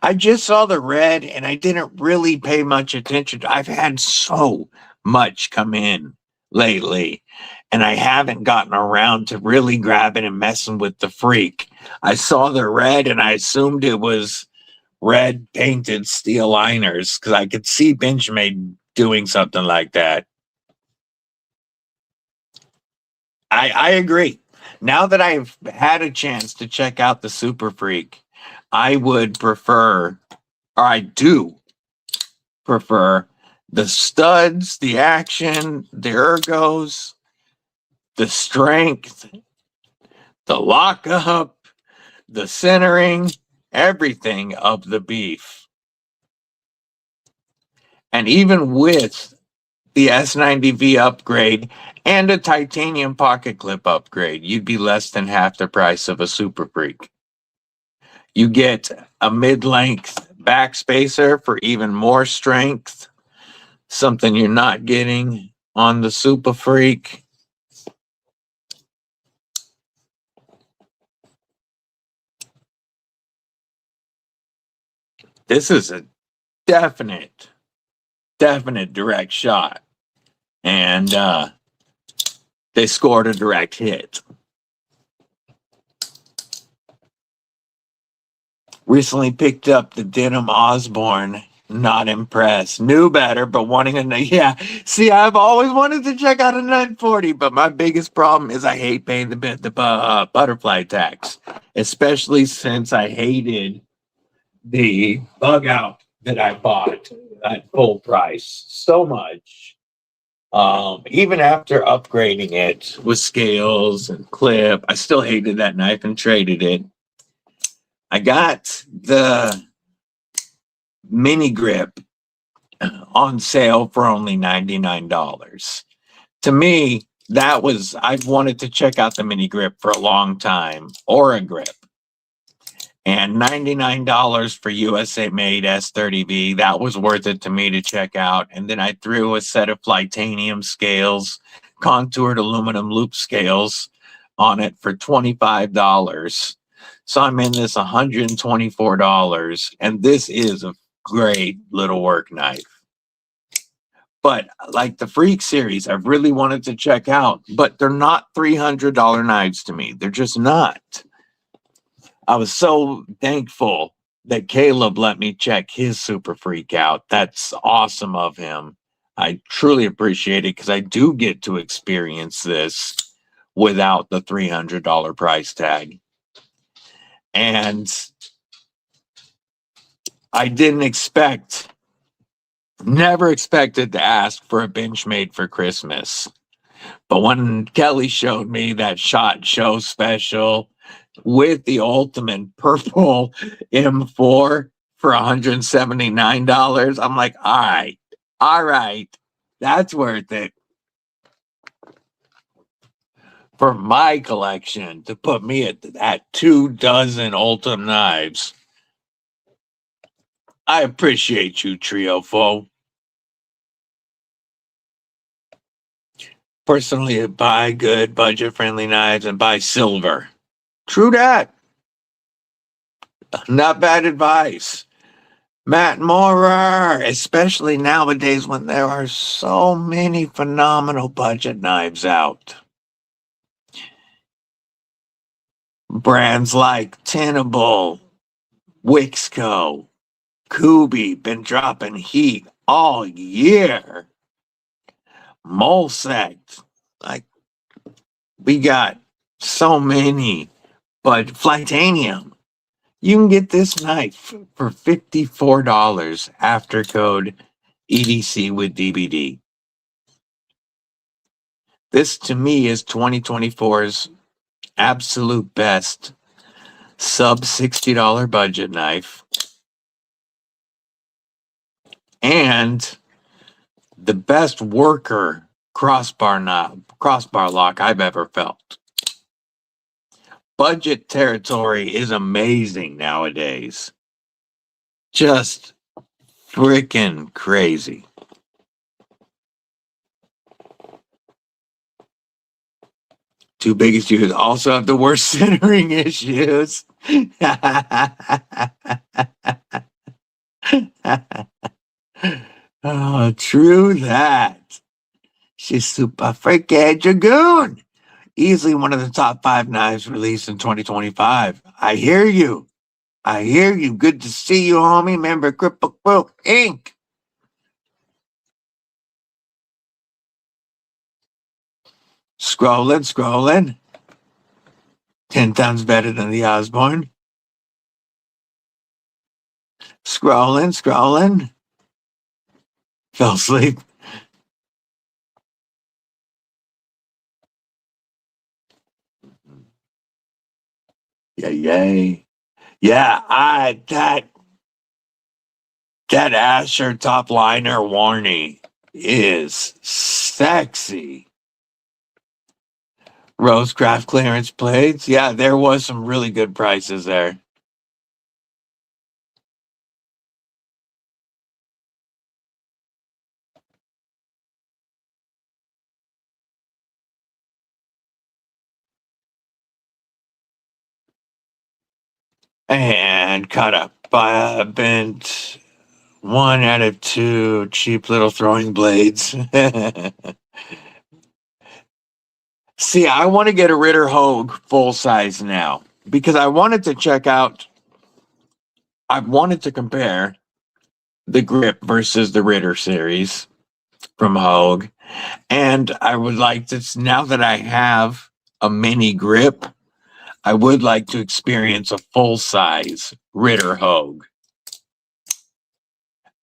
I just saw the red and I didn't really pay much attention. I've had so much come in lately and I haven't gotten around to really grabbing and messing with the freak. I saw the red and I assumed it was red painted steel liners because I could see Benjamin doing something like that. I agree. Now that I've had a chance to check out the Super Freak, I would prefer, or I do prefer, the studs, the action, the ergos, the strength, the lockup, the centering, everything of the beef. And even with the S90V upgrade and a titanium pocket clip upgrade, you'd be less than half the price of a Super Freak. You get a mid-length back spacer for even more strength, something you're not getting on the Super Freak. This is a definite direct shot. And they scored a direct hit. Recently picked up the Denim Osborne. Not impressed. Knew better, but wanting a... Yeah, see, I've always wanted to check out a 940, but my biggest problem is I hate paying the butterfly tax, especially since I hated the bug out that I bought at full price so much. Even after upgrading it with scales and clip, I still hated that knife and traded it. I got the mini grip on sale for only $99. To me, that was, I've wanted to check out the mini grip for a long time, or a grip. And $99 for USA made S30V, that was worth it to me to check out. And then I threw a set of Flightanium scales, contoured aluminum loop scales on it for $25. So I'm in this $124. And this is a great little work knife. But like the Freak series, I've really wanted to check out, but they're not $300 knives to me. They're just not. I was so thankful that Caleb let me check his Super Freak out. That's awesome of him. I truly appreciate it because I do get to experience this without the $300 price tag. And I didn't expect, never expected to ask for a Benchmade for Christmas. But when Kelly showed me that SHOT Show special with the ultimate purple M4 for $179, I'm like, all right, that's worth it for my collection to put me at 24 Ultim knives. I appreciate you, Trio Foe. Personally, buy good budget-friendly knives and buy silver. True that. Not bad advice. Matt Morer, especially nowadays when there are so many phenomenal budget knives out. Brands like Tenable, Wixco, Kubi been dropping heat all year. Molsect, like we got so many, but Flightanium, You can get this knife for $54 after code EDCwithDBD. This to me is 2024's absolute best sub $60 budget knife and the best worker crossbar lock I've ever felt. Budget territory is amazing nowadays. Just freaking crazy. Two biggest issues also have the worst centering issues. Oh, true that. She's super freaking dragoon. Easily one of the top 5 knives released in 2025. I hear you. I hear you. Good to see you, homie. Member Kripple Krew Inc. Scrolling. 10 times better than the Osborne. Scrolling. Fell asleep. Yay. Yeah, that Asher top liner Warney is sexy. Rosecraft clearance blades. Yeah, there was some really good prices there. And cut up by a bent 1 out of 2 cheap little throwing blades. See, I want to get a Ritter Hogue full size now because I wanted to compare the grip versus the Ritter series from Hogue. And I would like to, now that I have a mini grip, I would like to experience a full size Ritter Hogue.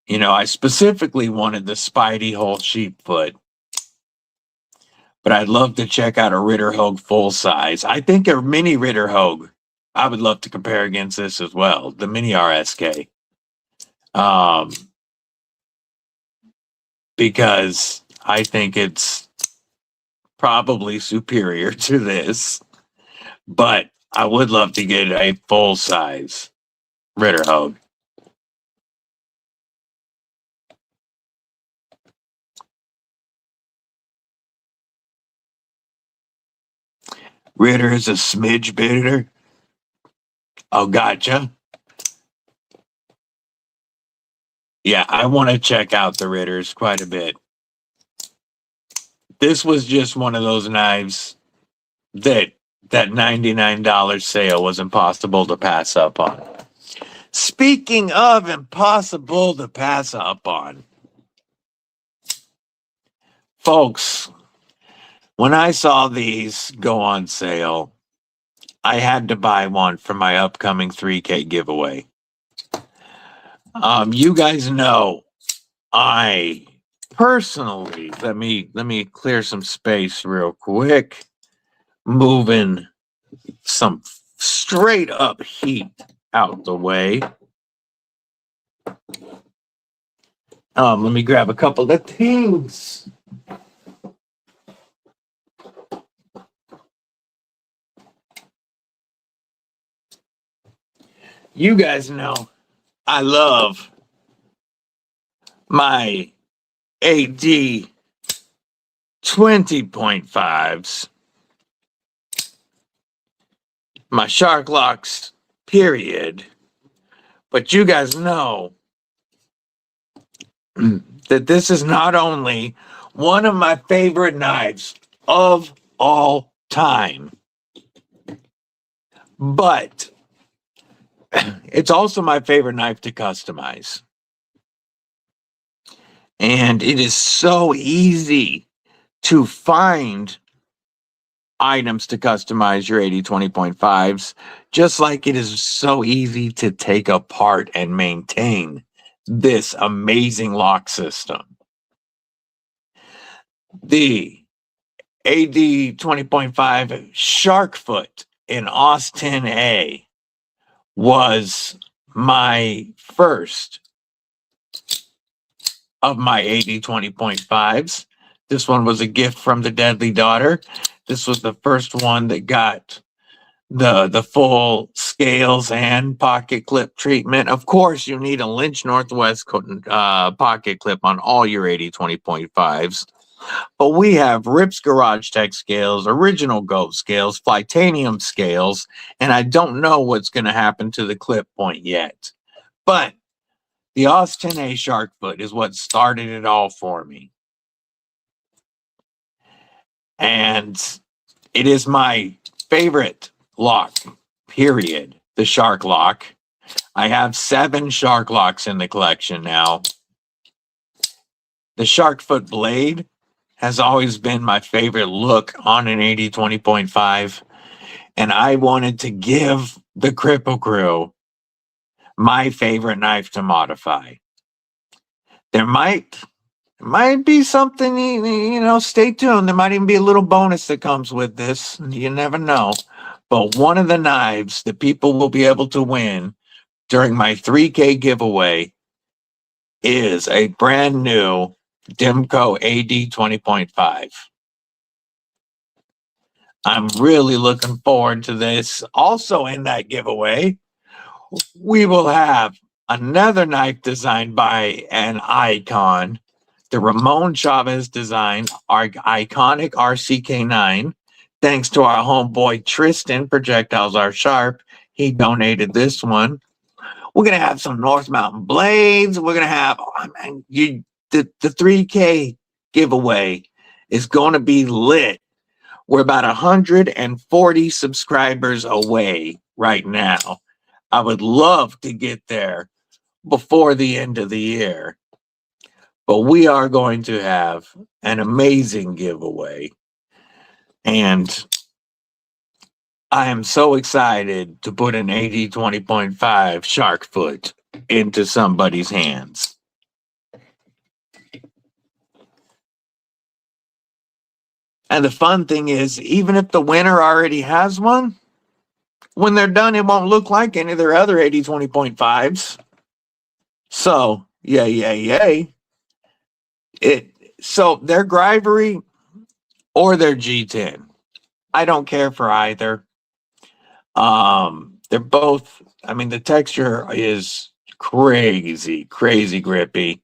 You know, I specifically wanted the Spidey hole sheep foot, but I'd love to check out a Ritter Hogue full size. I think a mini Ritter Hogue, I would love to compare against this as well, the mini RSK. Because I think it's probably superior to this, but I would love to get a full size Ritter Hogue. Ritter is a smidge bitter. Oh, gotcha. Yeah, I want to check out the Ritters quite a bit. This was just one of those knives that $99 sale was impossible to pass up on. Speaking of impossible to pass up on, folks, when I saw these go on sale, I had to buy one for my upcoming 3K giveaway. You guys know I personally, let me clear some space real quick. Moving some straight up heat out the way. Let me grab a couple of things. You guys know I love my AD 20.5s, my Shark Locks, period. But you guys know that this is not only one of my favorite knives of all time, but it's also my favorite knife to customize. And it is so easy to find items to customize your 80/20.5s, just like it is so easy to take apart and maintain this amazing lock system. The AD 20.5 Shark Foot in Austin A was my first of my 80/20.5s. This one was a gift from the Deadly Daughter. This was the first one that got the full scales and pocket clip treatment. Of course, you need a Lynch Northwest pocket clip on all your 80/20.5s. But we have Rips Garage Tech scales, original goat scales, Flytanium scales, and I don't know what's going to happen to the clip point yet. But the Austin A Shark Foot is what started it all for me. And it is my favorite lock, period. The Shark Lock. I have 7 Shark Locks in the collection now. The Shark Foot blade has always been my favorite look on an 80/20.5. And I wanted to give the Kripple Krew my favorite knife to modify. There might be something, stay tuned. There might even be a little bonus that comes with this. You never know. But one of the knives that people will be able to win during my 3K giveaway is a brand new Dimco AD 20.5. I'm really looking forward to this. Also in that giveaway, we will have another knife designed by an icon, the Ramon Chavez design, our iconic RCK9. Thanks to our homeboy Tristan, Projectiles Are Sharp. He donated this one. We're going to have some North Mountain blades. We're going to have, the 3K giveaway is going to be lit. We're about 140 subscribers away right now. I would love to get there before the end of the year. But we are going to have an amazing giveaway. And I am so excited to put an 80/20.5 Shark Foot into somebody's hands. And the fun thing is, even if the winner already has one, when they're done, it won't look like any of their other 80/20.5s. So, yay. So their Grivery or their G10. I don't care for either. They're both, the texture is crazy grippy.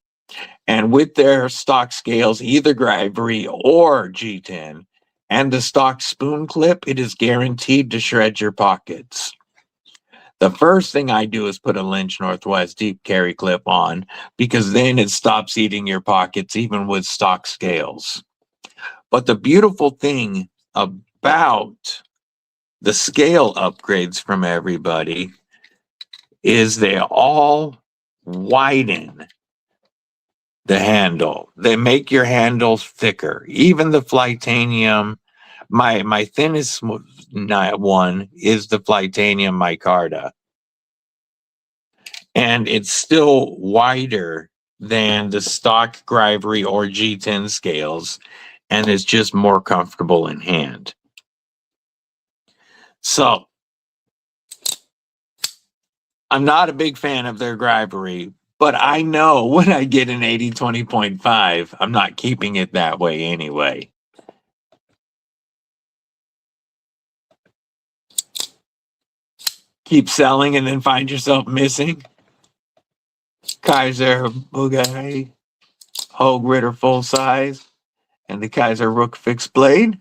And with their stock scales, either Grivery or G10, and the stock spoon clip, it is guaranteed to shred your pockets. The first thing I do is put a Lynch Northwest deep carry clip on, because then it stops eating your pockets, even with stock scales. But the beautiful thing about the scale upgrades from everybody is they all widen the handle. They make your handle thicker. Even the Flytanium, my thinnest one is the Flytanium micarta. And it's still wider than the stock Grivery or G10 scales, and it's just more comfortable in hand. So, I'm not a big fan of their Grivery, but I know when I get an 80/20.5, I'm not keeping it that way anyway. Keep selling and then find yourself missing. Kaiser Bugatti Hogue Ritter full size and the Kaiser Rook fixed blade.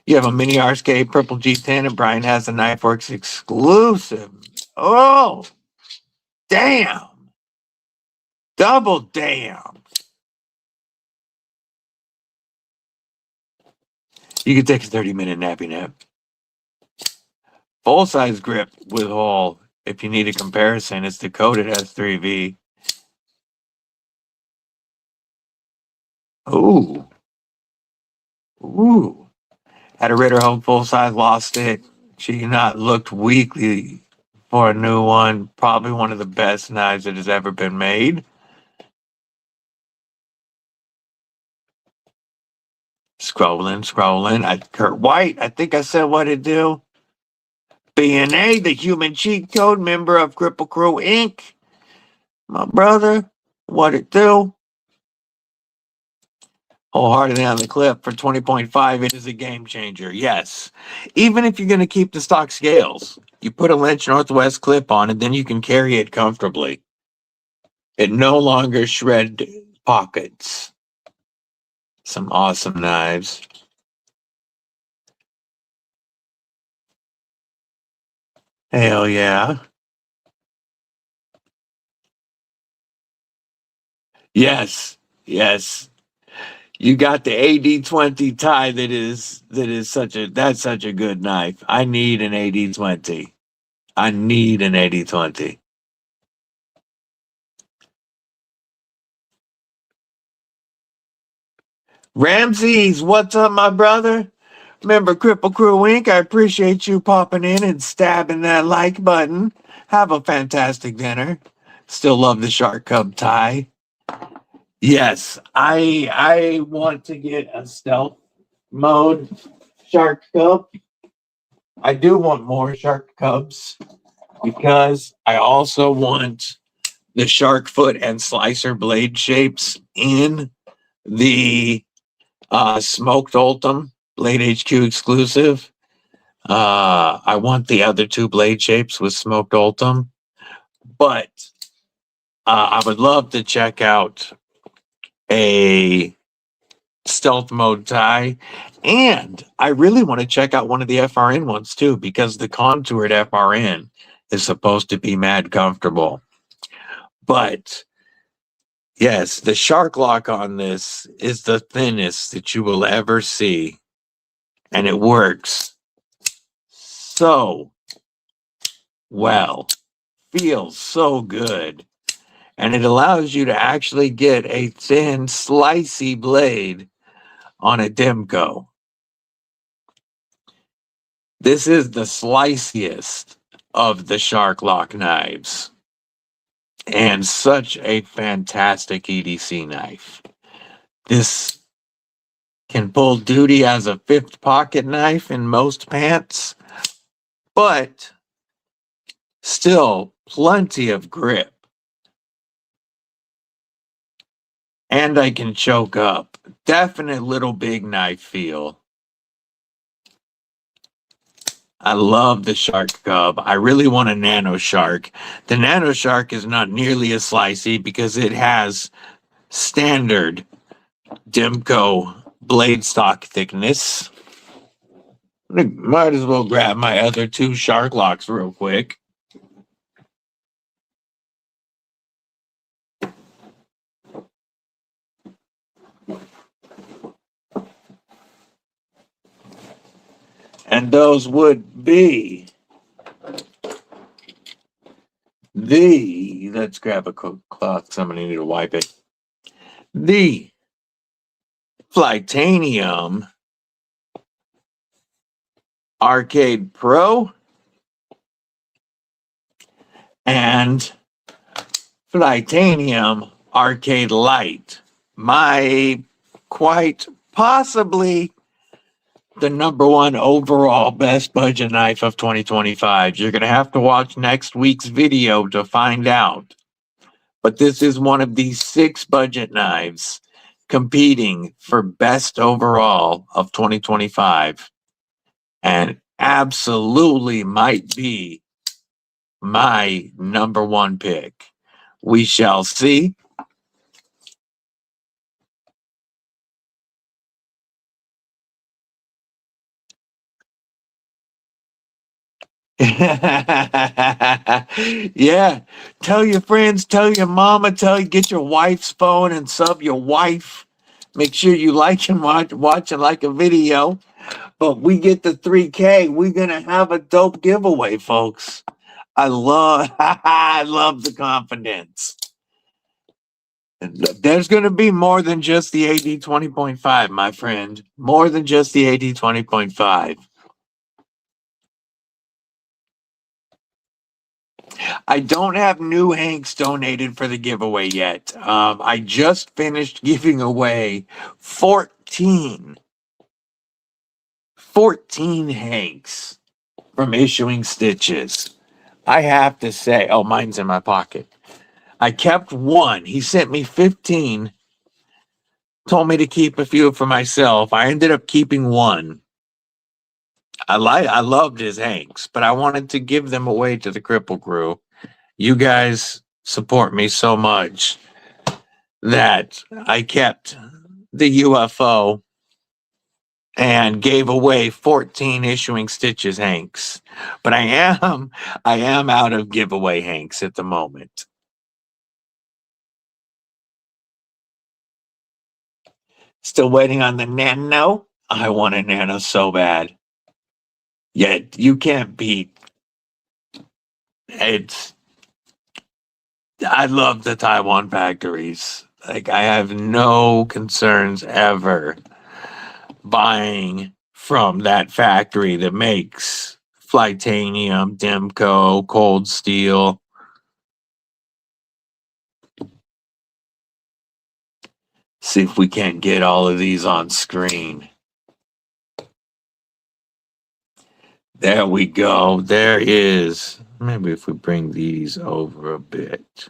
You have a mini RSK purple G10 and Brian has a Knifeworks exclusive. Oh, damn. Double damn. You can take a 30-minute nappy nap. Full size grip with hole. If you need a comparison, it's the KotY S3V. Ooh. Ooh. Had a Ritter Home full size, lost it. She not looked weekly for a new one. Probably one of the best knives that has ever been made. Scrolling. Kurt White, I think I said what it do. BNA, the human cheat code, member of Kripple Krew Inc. My brother, what it do? Wholeheartedly on the clip for 20.5. It is a game changer. Yes. Even if you're going to keep the stock scales, you put a Lynch Northwest clip on it, then you can carry it comfortably. It no longer shred pockets. Some awesome knives. Hell yeah. Yes. You got the AD20 tie that's such a good knife. I need an AD20. I need an AD20. Ramses, what's up, my brother? Remember Kripple Krew Inc. I appreciate you popping in and stabbing that like button. Have a fantastic dinner. Still love the Shark Cub tie. Yes, I want to get a stealth mode Shark Cub. I do want more Shark Cubs because I also want the shark foot and slicer blade shapes in the smoked Ultim Blade HQ exclusive. I want the other two blade shapes with smoked Ultim, but I would love to check out a stealth mode tie, and I really want to check out one of the FRN ones too, because the contoured FRN is supposed to be mad comfortable. But yes, the shark lock on this is the thinnest that you will ever see, and it works so well, feels so good, and it allows you to actually get a thin, slicey blade on a Demko. This is the sliciest of the shark lock knives, and such a fantastic EDC knife. This can pull duty as a fifth pocket knife in most pants, but still plenty of grip. And I can choke up. Definite little big knife feel. I love the Shark Cub. I really want a Nano Shark. The Nano Shark is not nearly as slicey because it has standard Demko blade stock thickness. Might as well grab my other two shark locks real quick. And those would be let's grab a cloth. Somebody need to wipe it. The Flightanium Arcade Pro and Flightanium Arcade Light. My quite possibly the #1 overall best budget knife of 2025. You're going to have to watch next week's video to find out. But this is one of these 6 budget knives competing for best overall of 2025. And absolutely might be my #1 pick. We shall see. Yeah, tell your friends, tell your mama, get your wife's phone and sub your wife. Make sure you like and watch and like a video. But we get to 3K, we're gonna have a dope giveaway, folks. I love I love the confidence. There's going to be more than just the AD 20.5, my friend. More than just the AD 20.5. I don't have new Hanks donated for the giveaway yet. I just finished giving away 14 Hanks from Issuing Stitches. I have to say, oh, mine's in my pocket. I kept one. He sent me 15, told me to keep a few for myself. I ended up keeping one. I loved his Hanks, but I wanted to give them away to the Kripple Krew. You guys support me so much that I kept the UFO and gave away 14 Issuing Stitches Hanks. But I am out of giveaway Hanks at the moment. Still waiting on the Nano. I want a Nano so bad. Yet you can't beat it's. I love the Taiwan factories. Like, I have no concerns ever buying from that factory that makes Flightanium, Demco, Cold Steel. See if we can't get all of these on screen. There we go. There is. Maybe if we bring these over a bit.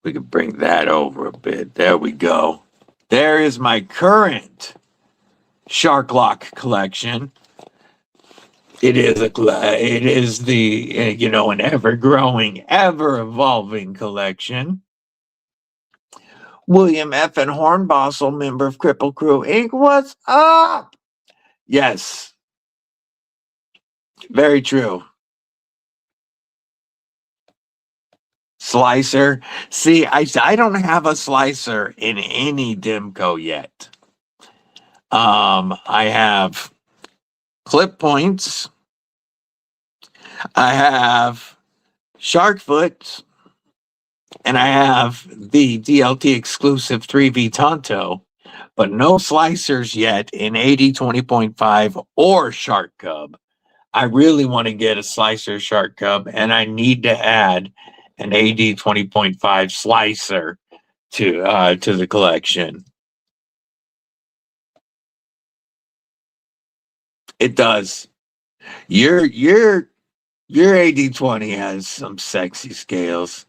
We could bring that over a bit. There we go. There is my current Shark Lock collection. It is the an ever-growing, ever-evolving collection. William F. and Hornbostel, member of Kripple Krew Inc. What's up? Yes. Very true. Slicer. See, I don't have a slicer in any Demco yet. I have clip points. I have shark foot. And I have the DLT exclusive 3V Tonto, but no slicers yet in AD 20.5 or Shark Cub. I really want to get a slicer Shark Cub, and I need to add an AD 20.5 slicer to the collection. It does. Your AD 20 has some sexy scales.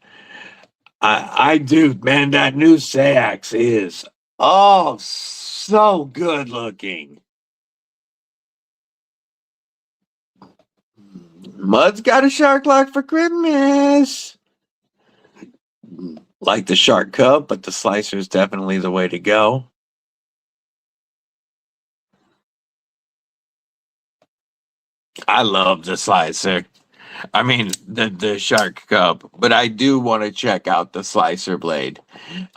I do, man. That new Sax is so good looking. Mud's got a Shark Lock for Christmas. Like the Shark Cub, but the slicer is definitely the way to go. I love the slicer. I mean, the Shark Cub, but I do want to check out the slicer blade.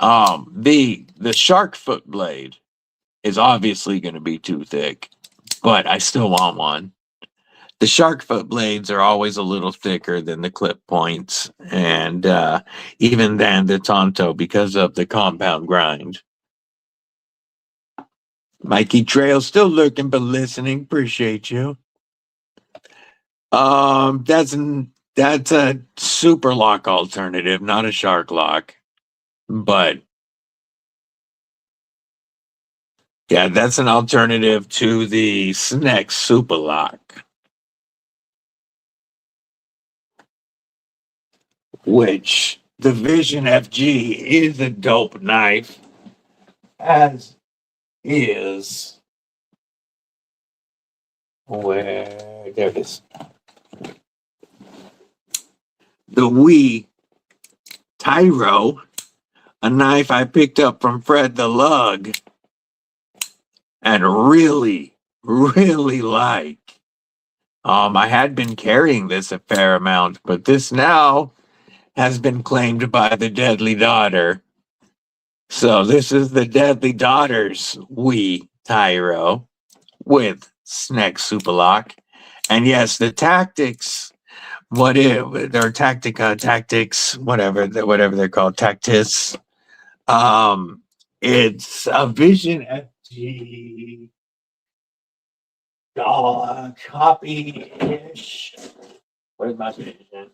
The shark foot blade is obviously going to be too thick, but I still want one. The shark foot blades are always a little thicker than the clip points, and even than the Tonto because of the compound grind. Mikey Trail still lurking but listening. Appreciate you. That's a super lock alternative, not a shark lock. But yeah, that's an alternative to the Snex Super Lock, which the Vision FG is a dope knife, as is where there it is. The Wii Tyro, a knife I picked up from Fred the Lug and really like. I had been carrying this a fair amount, but this now has been claimed by the Deadly Daughter. So this is the Deadly Daughter's Wii Tyro with Snex Super Lock. And yes, the tactics, their tactics, whatever they're called, tactics. It's a Vision FG copy-ish. Where's my Vision?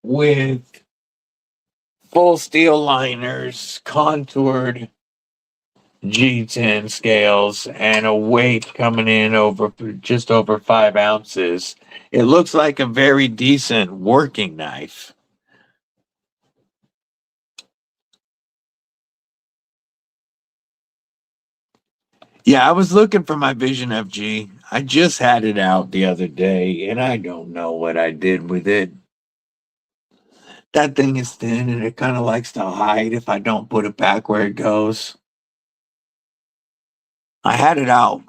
With full steel liners, contoured G10 scales, and a weight coming in over just over 5 ounces. It looks like a very decent working knife. Yeah, I was looking for my Vision FG. I just had it out the other day, and I don't know what I did with it. That thing is thin, and it kind of likes to hide if I don't put it back where it goes. I had it out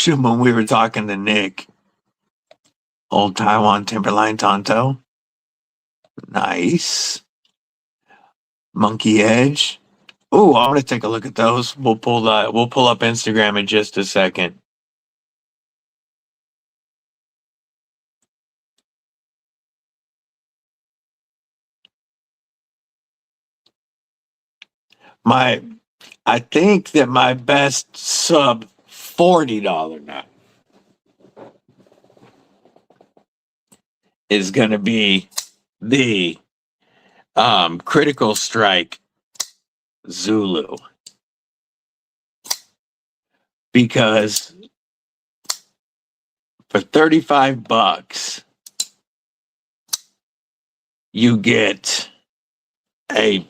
when we were talking to Nick. Old Taiwan Timberline Tonto. Nice. Monkey Edge. Oh, I'm gonna take a look at those. We'll pull up Instagram in just a second. I think that my best sub $40 knife is gonna be the Critical Strike Zulu, because for $35 you get a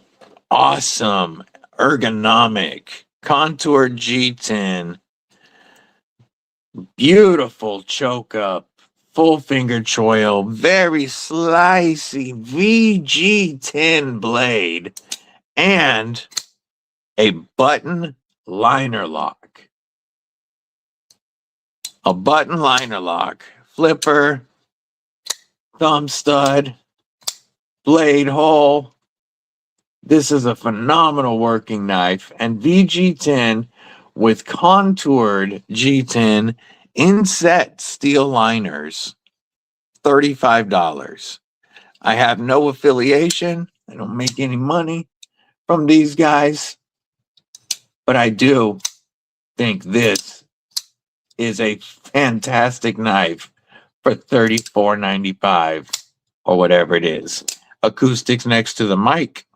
awesome ergonomic contoured G10, beautiful choke up, full finger choil, very slicey VG10 blade, and a button liner lock. A button liner lock, flipper, thumb stud, blade hole. This is a phenomenal working knife, and VG10 with contoured G10 inset steel liners, $35. I have no affiliation. I don't make any money from these guys, but I do think this is a fantastic knife for $34.95 or whatever it is. Acoustics next to the mic.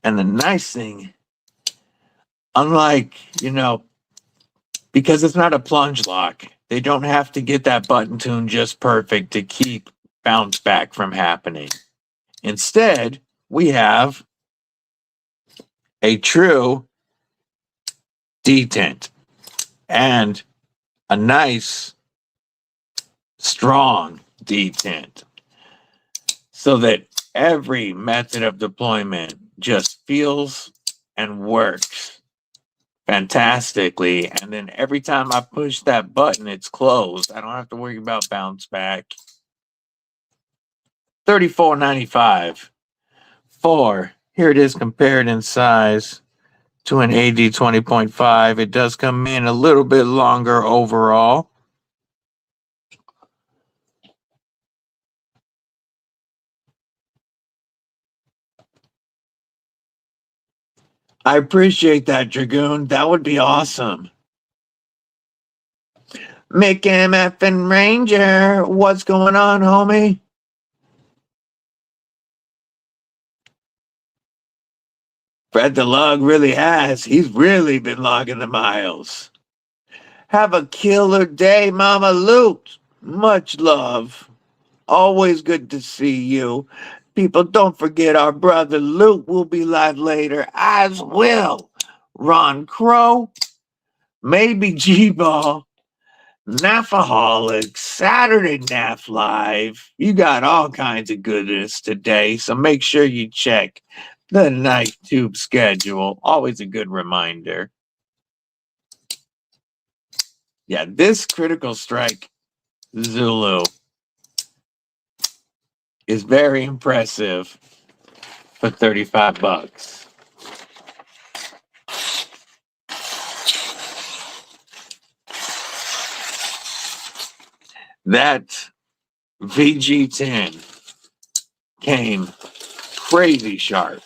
And the nice thing, unlike, because it's not a plunge lock, they don't have to get that button tune just perfect to keep bounce back from happening. Instead, we have a true detent and a nice, strong detent, so that every method of deployment just feels and works fantastically. And then every time I push that button, it's closed. I don't have to worry about bounce back. $34.95 for, here it is compared in size to an AD 20.5. It does come in a little bit longer overall. I appreciate that, Dragoon. That would be awesome. Mick MF and Ranger, what's going on, homie? Fred the Lug really has. He's really been logging the miles. Have a killer day, Mama Luke. Much love. Always good to see you. People, don't forget our brother Luke will be live later, as will Ron Crow, maybe G-Ball, Nafaholic, Saturday Naf Live. You got all kinds of goodness today, so make sure you check the Knife Tube schedule. Always a good reminder. Yeah, this Critical Strike Zulu is very impressive for 35 bucks. That VG10 came crazy sharp.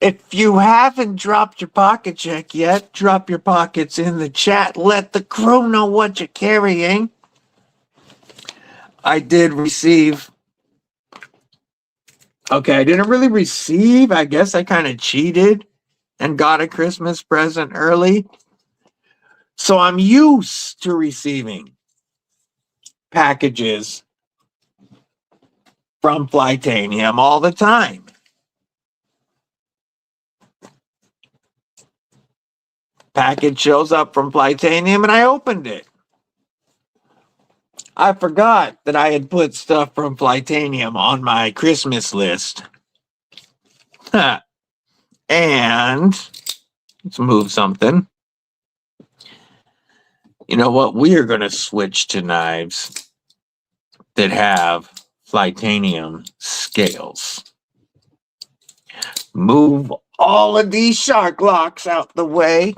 If you haven't dropped your pocket check yet, drop your pockets in the chat. Let the crew know what you're carrying. I did receive. Okay, I didn't really receive. I guess I kind of cheated and got a Christmas present early. So I'm used to receiving packages from Flytanium all the time. Package shows up from Flytanium and I opened it. I forgot that I had put stuff from Flytanium on my Christmas list. And let's move something. You know what? We are going to switch to knives that have Flytanium scales. Move all of these shark locks out the way.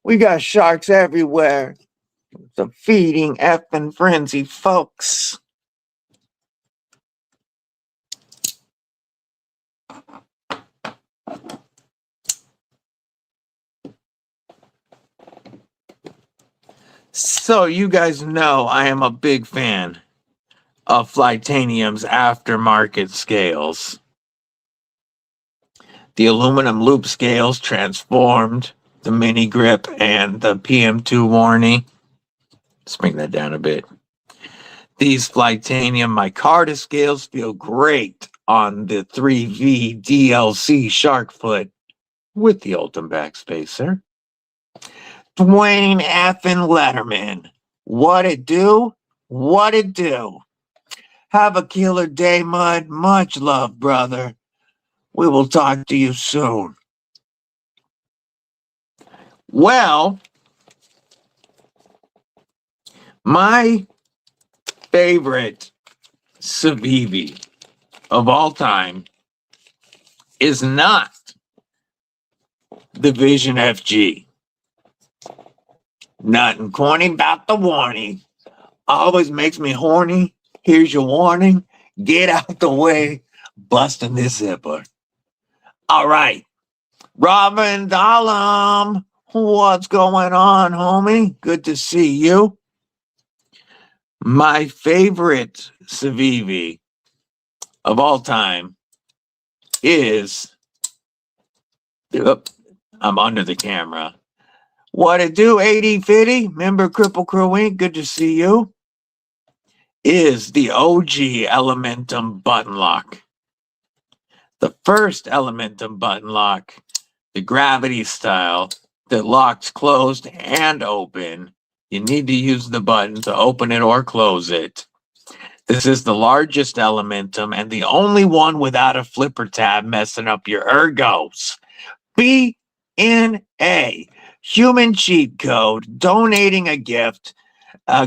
We got sharks everywhere. It's a feeding effing frenzy, folks. So you guys know I am a big fan of Flytanium's aftermarket scales. The aluminum loop scales transformed the mini grip and the PM2 warning. Let's bring that down a bit. These Flytanium micarta scales feel great on the 3V DLC shark foot with the Ultim backspacer. Dwayne effing Letterman. What it do? What it do? Have a killer day, Mud. Much love, brother. We will talk to you soon. Well, my favorite Civivi of all time is not the Vision FG. Nothing corny about the warning. Always makes me horny. Here's your warning. Get out the way. Busting this zipper. All right. Robin Dahlem. What's going on, homie? Good to see you. My favorite Civivi of all time is... I'm under the camera. What it do, 8050? Member Kripple Krew Inc. Good to see you. Is the OG Elementum button lock. The first Elementum button lock, the gravity style that locks closed and open. You need to use the button to open it or close it. This is the largest Elementum and the only one without a flipper tab messing up your ergos. BNA, human cheat code, donating a gift,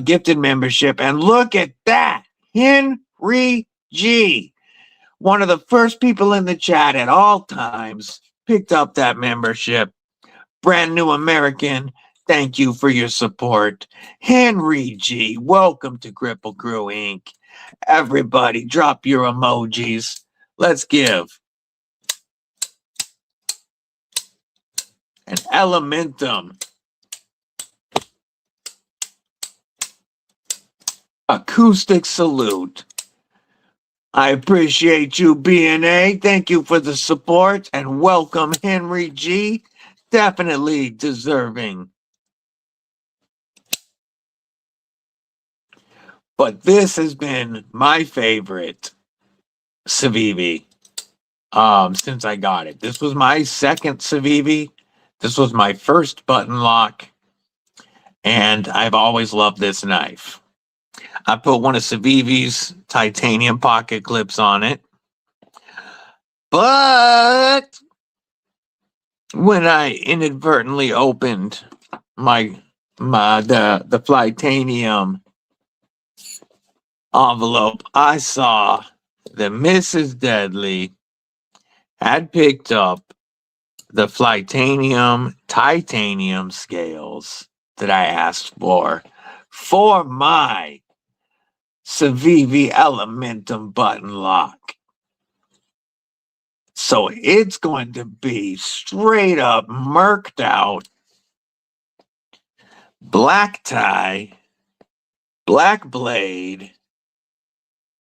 gifted membership. And look at that, Henry G, one of the first people in the chat at all times, picked up that membership. Brand new American, thank you for your support. Henry G, welcome to Kripple Krew Inc. Everybody, drop your emojis. Let's give an Elementum acoustic salute. I appreciate you, BNA. Thank you for the support and welcome, Henry G. Definitely deserving. But this has been my favorite Civivi since I got it. This was my second Civivi. This was my first button lock. And I've always loved this knife. I put one of Civivi's titanium pocket clips on it. But when I inadvertently opened the Flightanium envelope, I saw that Mrs. Deadly had picked up the Flightanium titanium scales that I asked for my Civivi Elementum button lock. So it's going to be straight up murked out, black tie, black blade,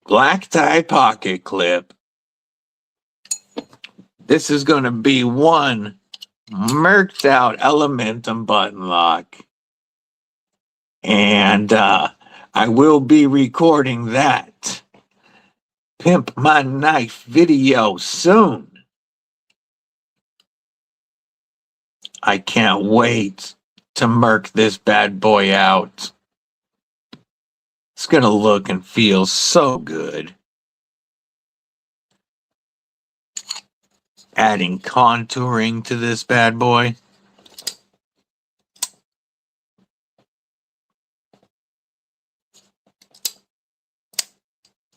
black tie pocket clip. This is going to be one murked out Elementum button lock. And I will be recording that Pimp My Knife video soon. I can't wait to murk this bad boy out. It's going to look and feel so good. Adding contouring to this bad boy.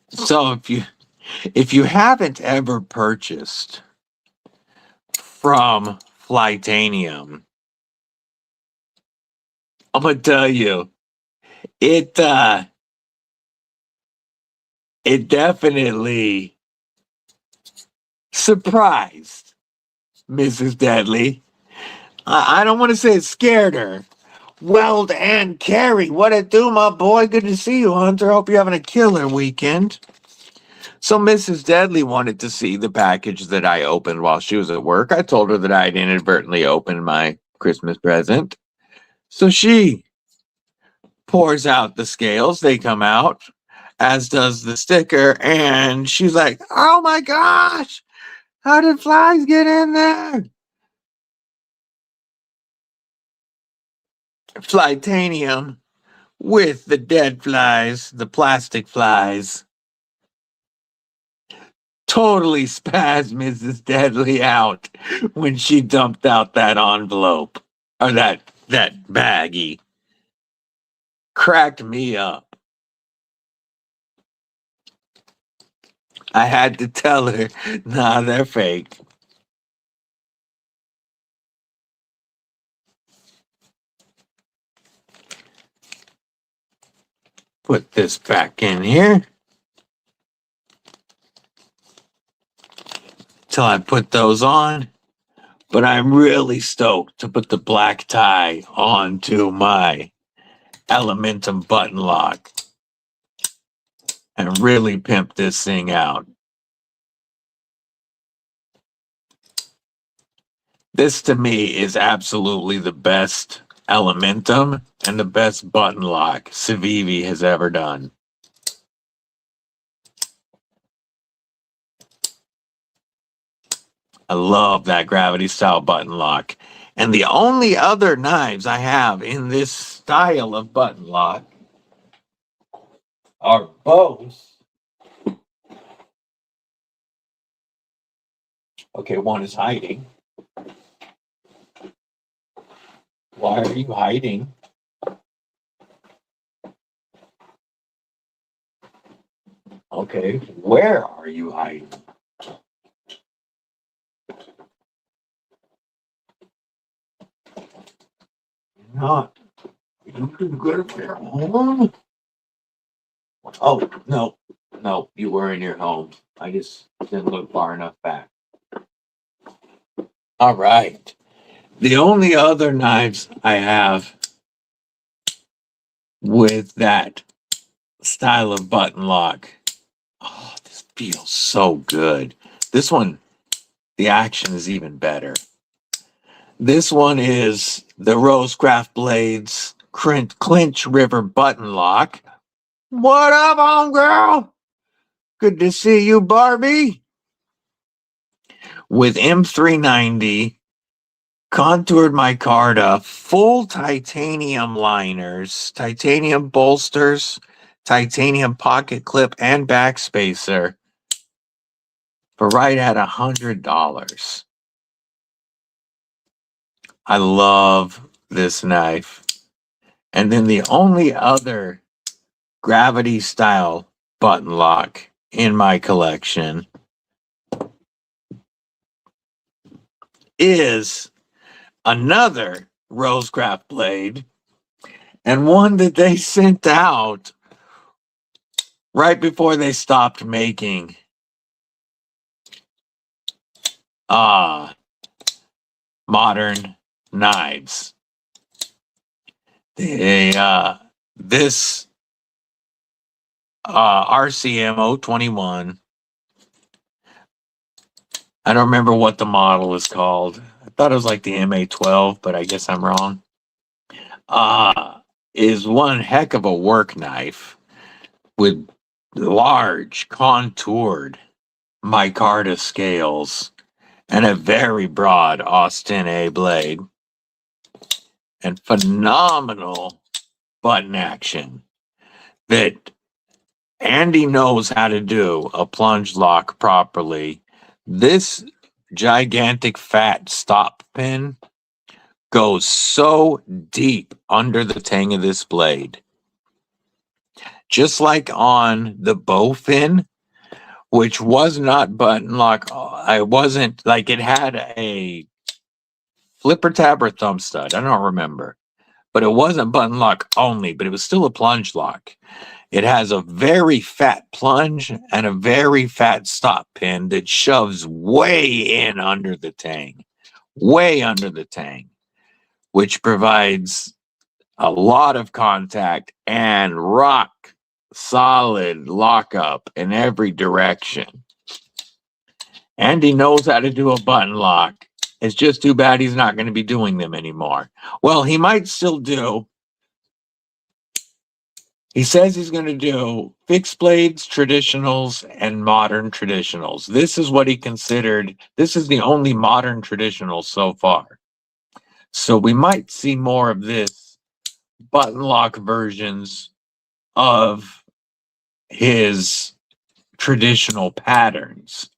So if you haven't ever purchased from Flightanium, I'm gonna tell you, it definitely surprised Mrs. Deadly. I don't want to say it scared her. Weld and Carrie, what it do, my boy? Good to see you, Hunter. Hope you're having a killer weekend. So Mrs. Deadly wanted to see the package that I opened while she was at work. I told her that I'd inadvertently opened my Christmas present. So she pours out the scales. They come out, as does the sticker. And she's like, oh my gosh, how did flies get in there? Flightanium with the dead flies, the plastic flies. Totally spazzed Mrs. Deadly out when she dumped out that envelope or that baggie. Cracked me up. I had to tell her, nah, they're fake. Put this back in here. Till I put those on. But I'm really stoked to put the black tie onto my Elementum button lock and really pimp this thing out. This to me is absolutely the best Elementum and the best button lock Civivi has ever done. I love that gravity style button lock. And the only other knives I have in this style of button lock are both. Okay, one is hiding. Why are you hiding? Okay, where are you hiding? Not. You can go to your home. Oh, no, you were in your home. I just didn't look far enough back. All right. The only other knives I have with that style of button lock. Oh, this feels so good. This one, the action is even better. This one is the Rosecraft Blades Clinch River button lock. What up, homegirl? Good to see you, Barbie. With M390, contoured micarta, full titanium liners, titanium bolsters, titanium pocket clip, and backspacer. for right at $100. I love this knife. And then the only other gravity style button lock in my collection is another Rosecraft blade, and one that they sent out right before they stopped making modern knives. This RCM 021, I don't remember what the model is called. I thought it was like the MA12, but I guess I'm wrong. Is one heck of a work knife with large contoured micarta scales and a very broad Austin A blade and phenomenal button action that Andy knows how to do a plunge lock properly. This gigantic fat stop pin goes so deep under the tang of this blade. Just like on the bowfin, which was not button lock. I wasn't like, it had a flipper tab or thumb stud. I don't remember, but it wasn't button lock only, but it was still a plunge lock. It has a very fat plunge and a very fat stop pin that shoves way in under the tang, which provides a lot of contact and rock solid lockup in every direction. Andy knows how to do a button lock. It's just too bad he's not going to be doing them anymore. Well, he might still do. He says he's going to do fixed blades, traditionals, and modern traditionals. This is what he considered. This is the only modern traditional so far. So we might see more of this button lock versions of his traditional patterns,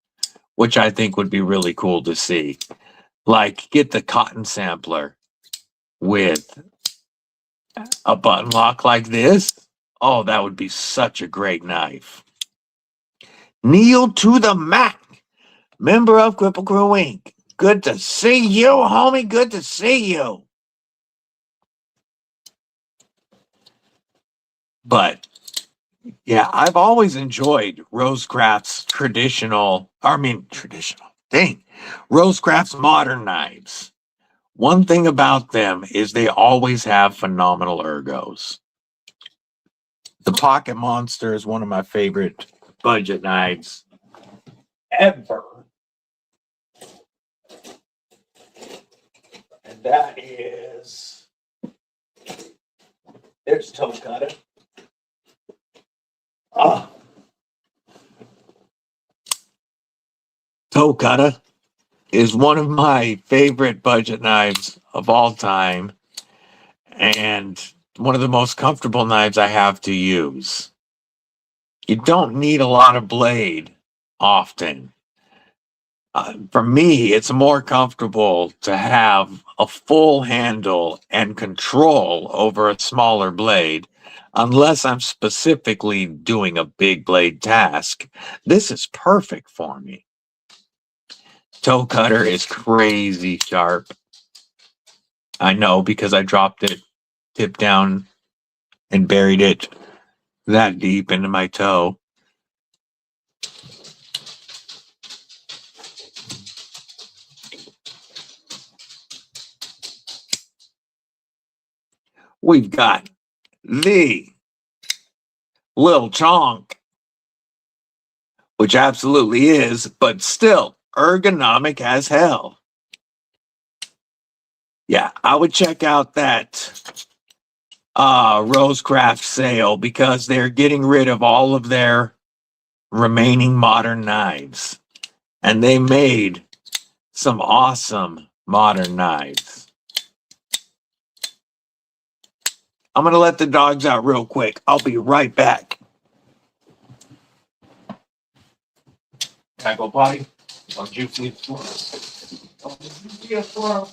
which I think would be really cool to see. Like, get the cotton sampler with a button lock like this. Oh, that would be such a great knife. Neil to the Mac, member of Kripple Krew Inc. Good to see you, homie. Good to see you. But yeah, I've always enjoyed Rosecraft's Rosecraft's modern knives. One thing about them is they always have phenomenal ergos. The Pocket Monster is one of my favorite budget knives ever. And that is, there's toe cutter. Toe cutter is one of my favorite budget knives of all time, and one of the most comfortable knives I have to use. You don't need a lot of blade often. For me, it's more comfortable to have a full handle and control over a smaller blade, unless I'm specifically doing a big blade task. This is perfect for me. Toe cutter is crazy sharp. I know, because I dropped it tip down and buried it that deep into my toe. We've got the Lil Chonk, which absolutely is, but still ergonomic as hell. Yeah, I would check out that Rosecraft sale, because they're getting rid of all of their remaining modern knives, and they made some awesome modern knives. I'm going to let the dogs out real quick. I'll be right back. Can I go potty? Don't you see a squirrel? Don't you see a squirrel?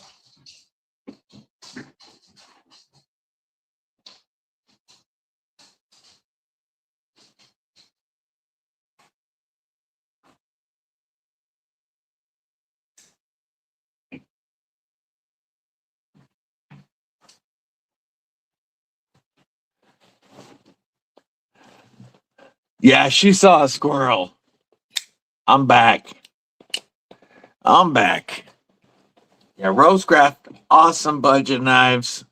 Yeah, she saw a squirrel. I'm back. I'm back. Yeah, Rosecraft, awesome budget knives.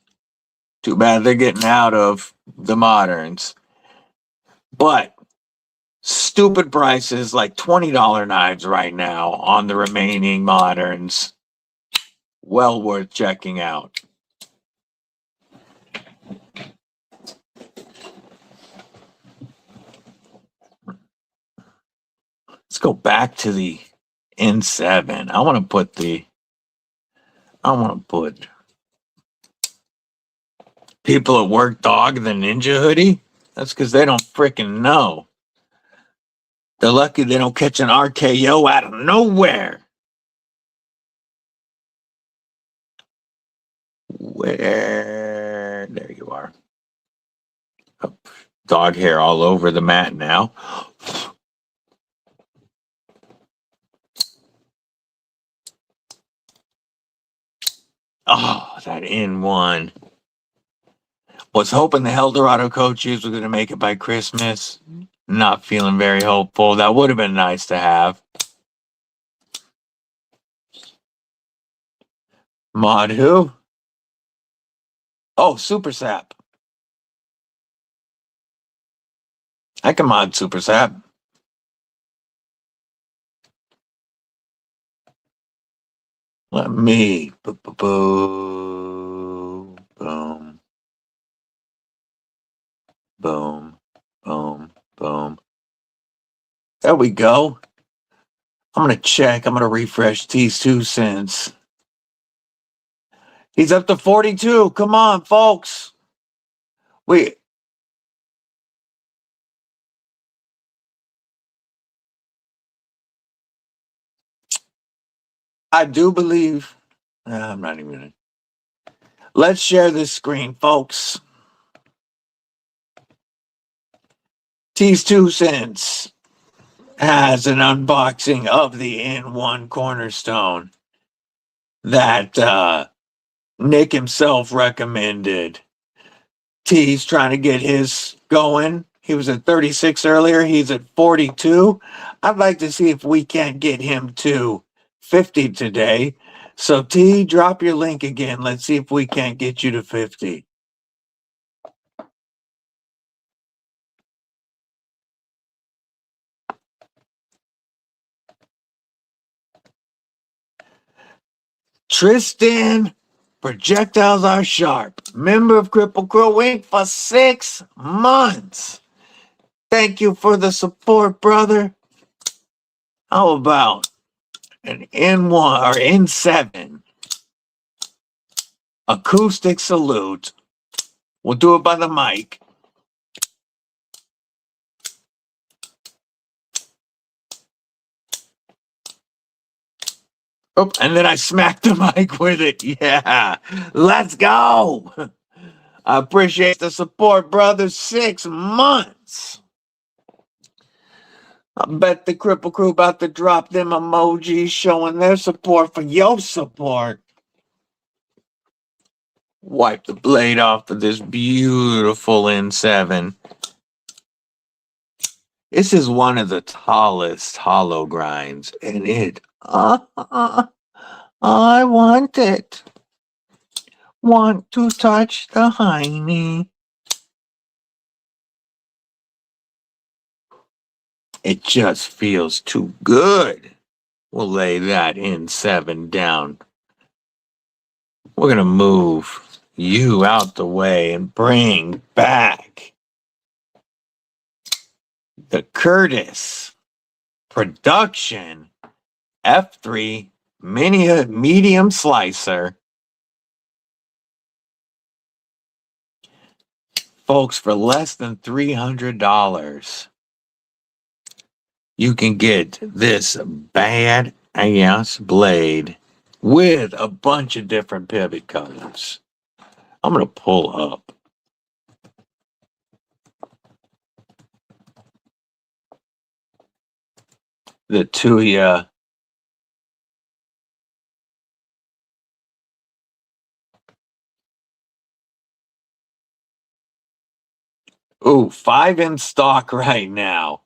Too bad they're getting out of the moderns. But stupid prices, like $20 knives right now on the remaining moderns. Well worth checking out. Let's go back to the N7. I want to put people at work dog the Ninja hoodie. That's because they don't freaking know. They're lucky they don't catch an RKO out of nowhere. Where? There you are. Oh, dog hair all over the mat now. Oh, that N1. Was hoping the Eldorado coaches were going to make it by Christmas. Not feeling very hopeful. That would have been nice to have. Mod who? Oh, Super Sap. I can mod Super Sap. Let me. Boom. Boom. Boom. Boom. Boom. There we go. I'm going to check. I'm going to refresh T's 2 cents. He's up to 42. Come on, folks. I do believe. I'm not even going to. Let's share this screen, folks. T's 2 cents has an unboxing of the N1 Cornerstone that Nick himself recommended. T's trying to get his going. He was at 36 earlier. He's at 42. I'd like to see if we can't get him to 50 today. So T, drop your link again. Let's see if we can't get you to 50. Tristan, projectiles are sharp. Member of Kripple Krew Inc. for 6 months. Thank you for the support, brother. How about an N1 or N7 acoustic salute? We'll do it by the mic. Oh, and then I smacked the mic with it. Yeah, let's go. I appreciate the support, brother. 6 months. I bet the Kripple Krew about to drop them emojis showing their support for your support. Wipe the blade off of this beautiful N7. This is one of the tallest hollow grinds, and I want it. Want to touch the hiney. It just feels too good. We'll lay that N7 down. We're going to move you out the way and bring back the Curtis Production F3 medium slicer. Folks, for less than $300, you can get this badass blade with a bunch of different pivot colors. I'm going to pull up the Tuya Ooh, 5 in stock right now.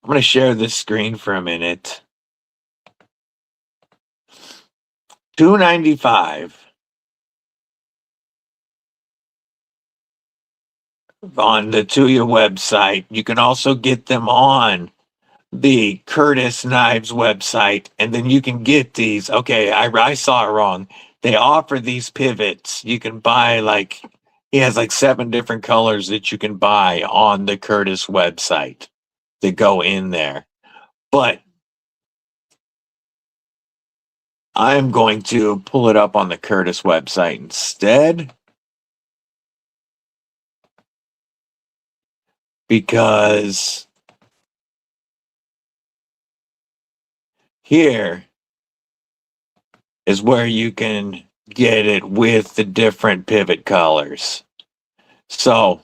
I'm going to share this screen for a minute. $2.95 on the Tuya website. You can also get them on the Curtis Knives website, and then you can get these. Okay, I saw it wrong. They offer these pivots. You can buy he has 7 different colors that you can buy on the Curtis website that go in there. But I'm going to pull it up on the Curtis website instead, because here is where you can get it with the different pivot colors. So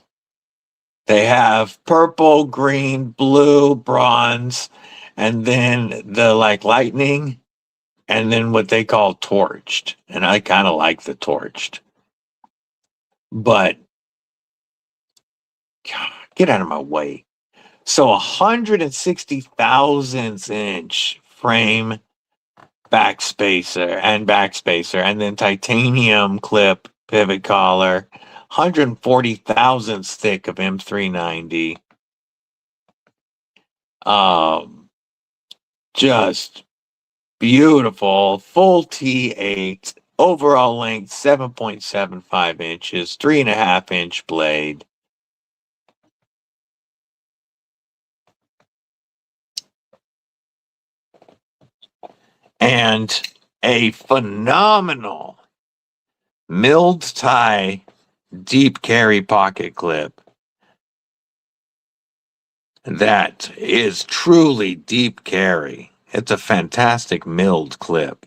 they have purple, green, blue, bronze, and then the lightning, and then what they call torched. And I kind of like the torched. But God, get out of my way. So 160 thousandths inch frame backspacer, and then titanium clip pivot collar, 140 thousandths thick of M390. Just beautiful, full T8, overall length 7.75 inches, 3.5-inch blade. And a phenomenal milled tie deep carry pocket clip that is truly deep carry. It's a fantastic milled clip.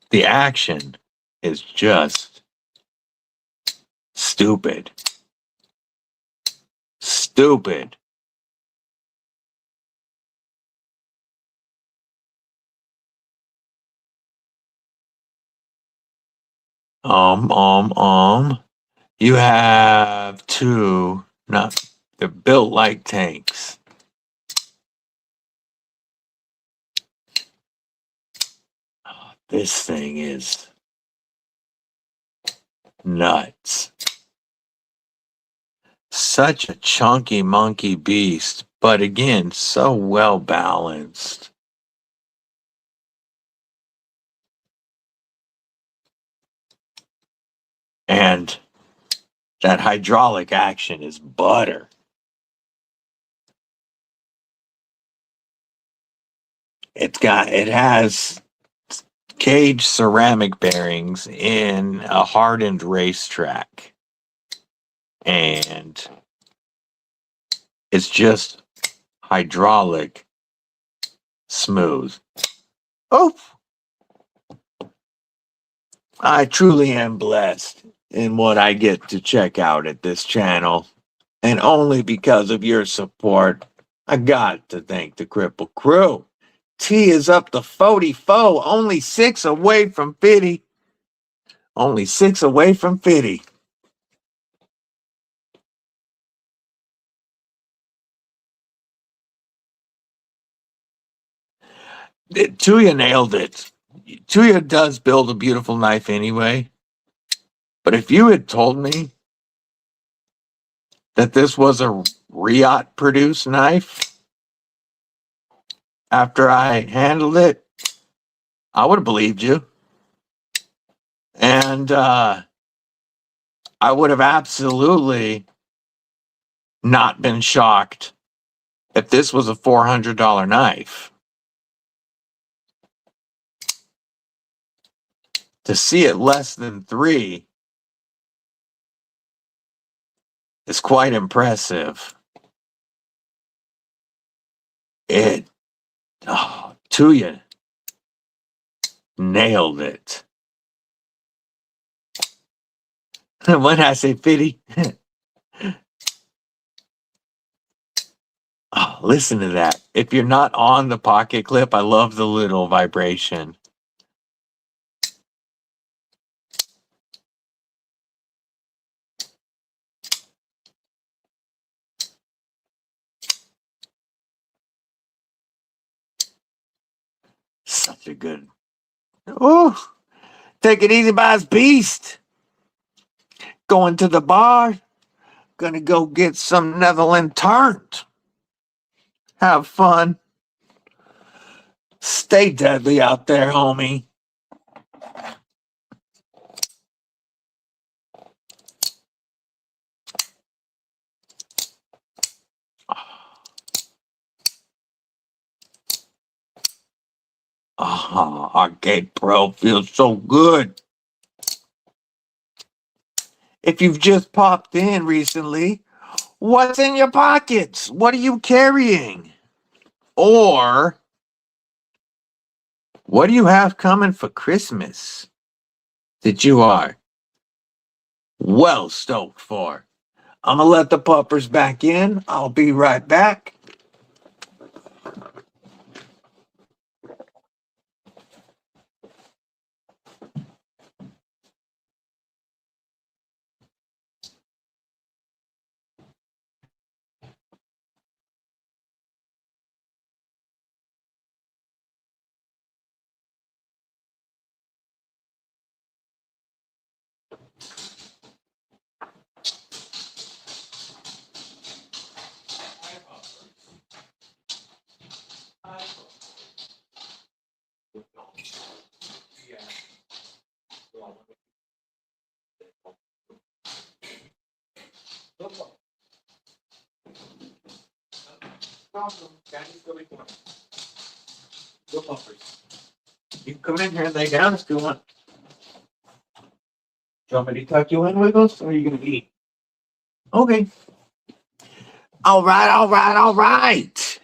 The action is just stupid. Stupid. You have they're built like tanks. This thing is nuts. Such a chunky monkey beast, but again, so well balanced. And that hydraulic action is butter. It has cage ceramic bearings in a hardened racetrack. And it's just hydraulic smooth. Oh, I truly am blessed in what I get to check out at this channel. And only because of your support, I got to thank the Kripple Krew. T is up to 44, only 6 away from 50. Only 6 away from 50. Tuya nailed it. Tuya does build a beautiful knife anyway. But if you had told me that this was a Riot produced knife after I handled it, I would have believed you. And I would have absolutely not been shocked if this was a $400 knife. To see it less than $3 is quite impressive. Tuya nailed it. When I say fitty, oh, listen to that. If you're not on the pocket clip, I love the little vibration. Such a good. Oh, take it easy, boss beast. Going to the bar. Gonna go get some Netherland tart. Have fun. Stay deadly out there, homie. Arcade Pro feels so good. If you've just popped in recently, what's in your pockets? What are you carrying? Or what do you have coming for Christmas that you are well stoked for? I'm going to let the puppers back in. I'll be right back. You can come in here and lay down if you want. Do you want me to tuck you in, Wiggles, or are you going to eat? Okay. All right.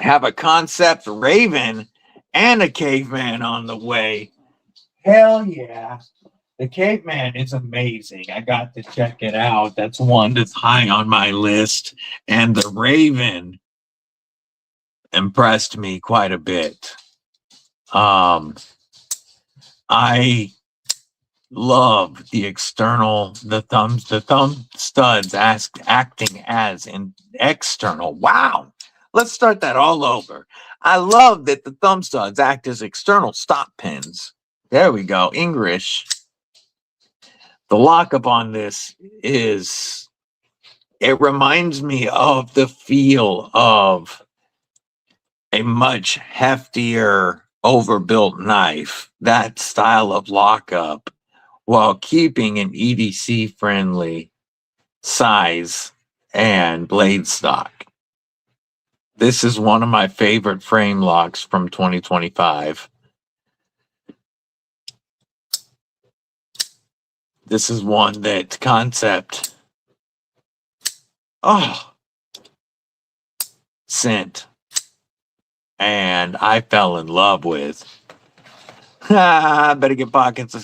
Have a concept raven and a caveman on the way. Hell yeah. The caveman is amazing. I got to check it out. That's one that's high on my list. And the raven impressed me quite a bit. I love the thumb studs acting as an external. Wow. Let's start that all over. I love that the thumb studs act as external stop pins. There we go. English. The lockup on this it reminds me of the feel of a much heftier, overbuilt knife. That style of lockup, while keeping an EDC friendly size and blade stock. This is one of my favorite frame locks from 2025. This is one that concept, sent, and I fell in love with. I better get pockets.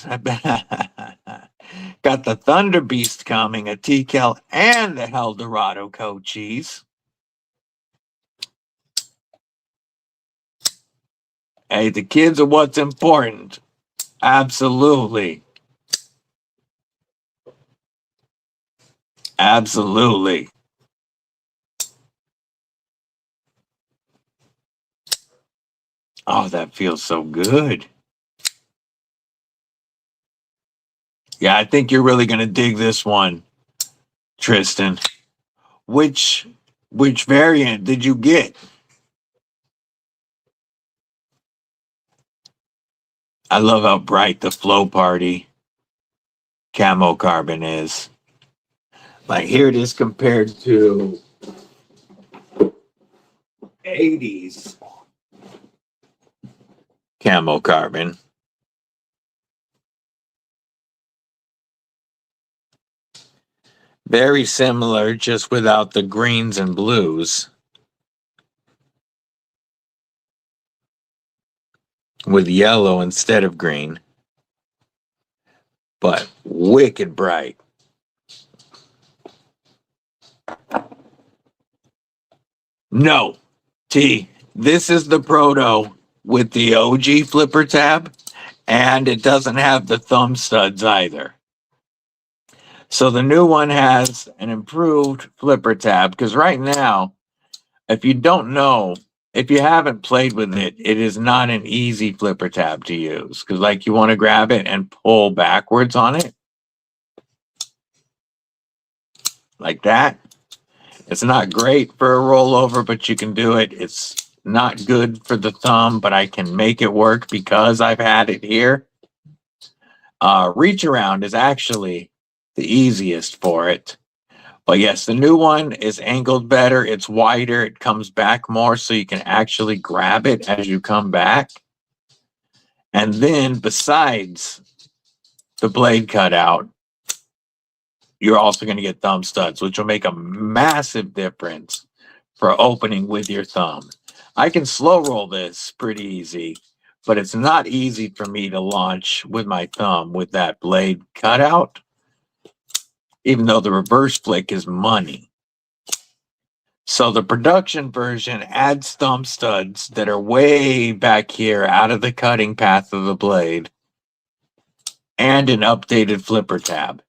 Got the Thunder Beast coming, a T-Cal, and the Eldorado coat cheese. Hey, the kids are what's important. Absolutely. Absolutely. Oh, that feels so good. Yeah, I think you're really going to dig this one, Tristan. Which variant did you get? I love how bright the Flow Party camo carbon is. Like here it is compared to 80s camo carbon. Very similar, just without the greens and blues. With yellow instead of green. But wicked bright. No, T, this is the proto with the OG flipper tab, and it doesn't have the thumb studs either. So the new one has an improved flipper tab, because right now, if you don't know, if you haven't played with it, it is not an easy flipper tab to use, because like you want to grab it and pull backwards on it like that. It's not great for a rollover, but you can do it. It's not good for the thumb, but I can make it work because I've had it here. Reach around is actually the easiest for it. But yes, the new one is angled better. It's wider. It comes back more so you can actually grab it as you come back. And then besides the blade cutout, you're also going to get thumb studs, which will make a massive difference for opening with your thumb. I can slow roll this pretty easy, but it's not easy for me to launch with my thumb with that blade cutout, even though the reverse flick is money. So the production version adds thumb studs that are way back here out of the cutting path of the blade and an updated flipper tab.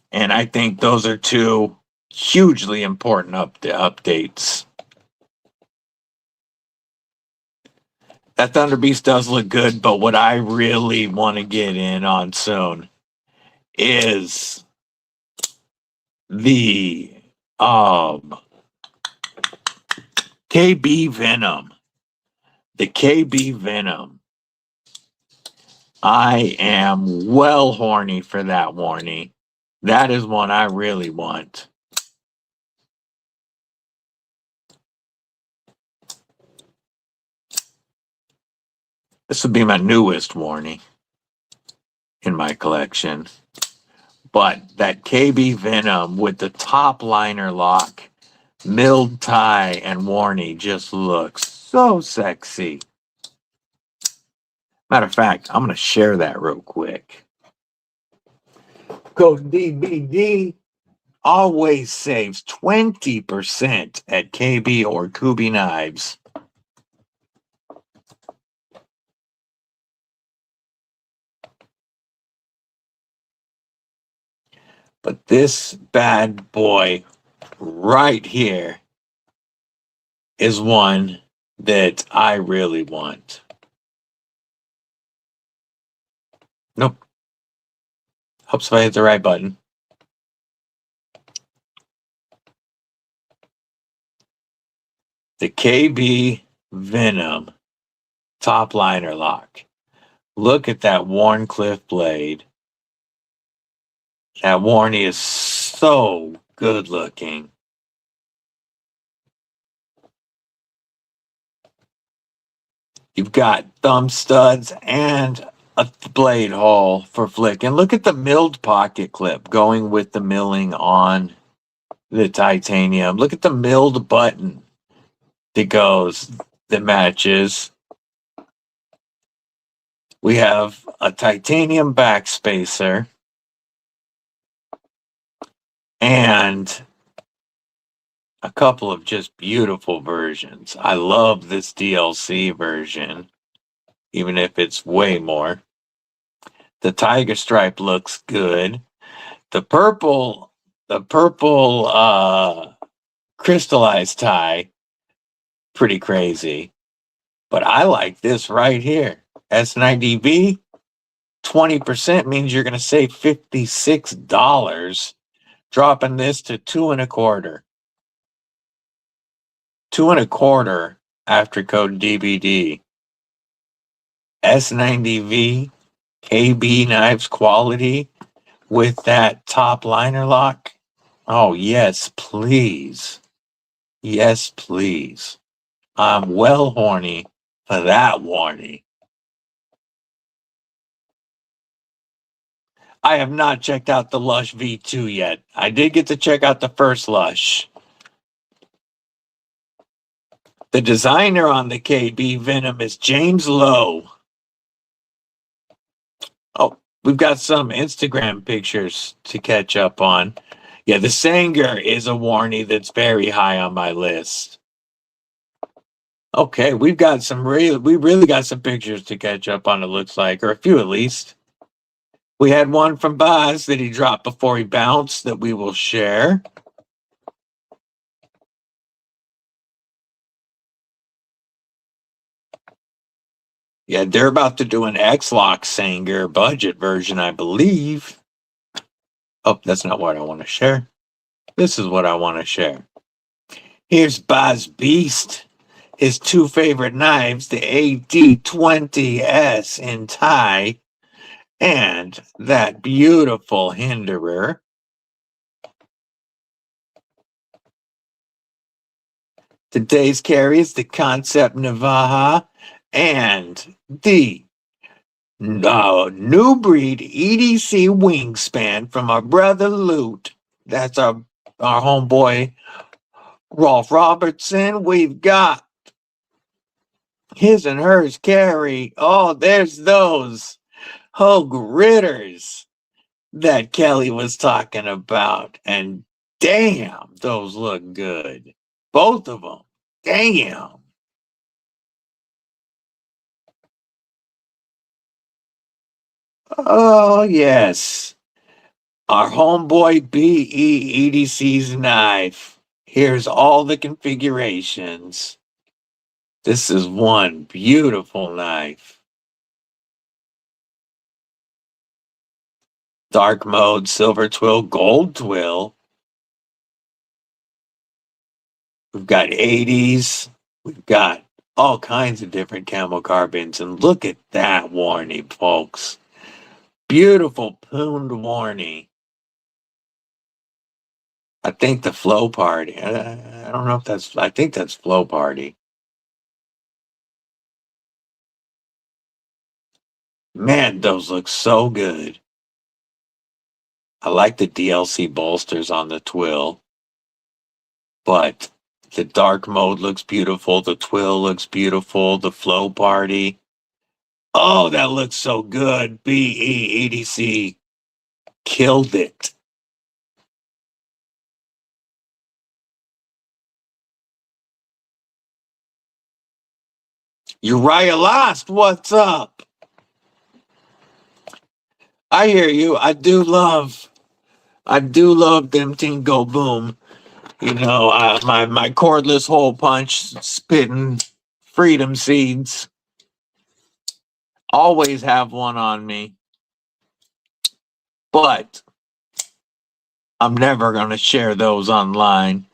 And I think those are two hugely important updates. That Thunder Beast does look good, but what I really want to get in on soon is the KB Venom. The KB Venom. I am well horny for that warning. That is one I really want. This would be my newest warning in my collection. But that KB Venom with the top liner lock, milled tie, and warning just looks so sexy. Matter of fact, I'm going to share that real quick. KotYDBD always saves 20% at KB or Kubi Knives. But this bad boy right here is one that I really want. Nope. Helps if I hit the right button. The KB Venom top liner lock. Look at that Warncliffe blade. That warning is so good looking. You've got thumb studs and a blade hole for flick. And look at the milled pocket clip going with the milling on the titanium. Look at the milled button that matches. We have a titanium backspacer and a couple of just beautiful versions. I love this DLC version, even if it's way more. The tiger stripe looks good. The purple crystallized tie, pretty crazy. But I like this right here. S90B, 20% means you're going to save $56, dropping this to $2.25. $2.25 after KotYDBD. S90V, KB knives quality with that top liner lock. Oh, yes, please. Yes, please. I'm well horny for that warning. I have not checked out the Lush V2 yet. I did get to check out the first Lush. The designer on the KB Venom is James Lowe. Oh, we've got some Instagram pictures to catch up on. Yeah, the Sanger is a warnie that's very high on my list. Okay, we really got some pictures to catch up on, it looks like, or a few at least. We had one from Boz that he dropped before he bounced that we will share. Yeah, they're about to do an X-Lock Sanger budget version, I believe. Oh, that's not what I want to share. This is what I want to share. Here's Boz Beast. His two favorite knives, the AD20S in Thai, and that beautiful Hinderer. Today's carry is the Concept Navaja and the new breed EDC wingspan from our brother Loot. That's our homeboy Rolf Robertson. We've got his and hers carry. Oh, there's those Hogue Ritters that Kelly was talking about. And damn, those look good. Both of them. Damn. Oh, yes. Our homeboy BE EDC's knife. Here's all the configurations. This is one beautiful knife. Dark mode, silver twill, gold twill. We've got 80s. We've got all kinds of different camo carbons. And look at that warnie, folks. Beautiful pooned warnie. I think the Flow Party. I don't know if that's, I think that's Flow Party. Man, those look so good. I like the DLC bolsters on the twill, but the dark mode looks beautiful. The twill looks beautiful. The Flow Party. Oh, that looks so good. BE EDC killed it. Uriah Lost, what's up? I hear you. I do love them Team Go Boom. You know, my cordless hole punch spitting freedom seeds. Always have one on me. But I'm never going to share those online.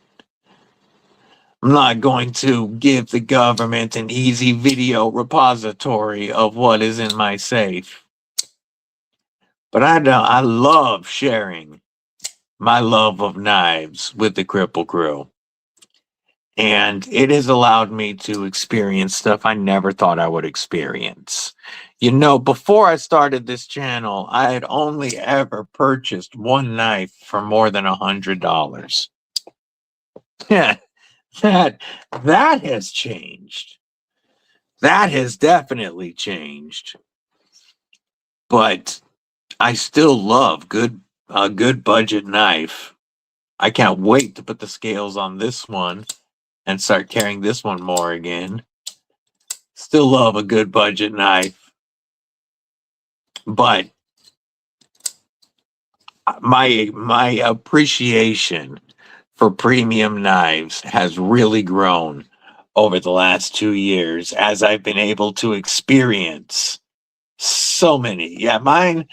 I'm not going to give the government an easy video repository of what is in my safe. But I love sharing my love of knives with the Kripple Krew. And it has allowed me to experience stuff I never thought I would experience. You know, before I started this channel, I had only ever purchased one knife for more than $100. Yeah, that has changed. That has definitely changed. But I still love a good budget knife. I can't wait to put the scales on this one and start carrying this one more again. Still love a good budget knife. But my appreciation for premium knives has really grown over the last 2 years as I've been able to experience so many. Yeah, mine,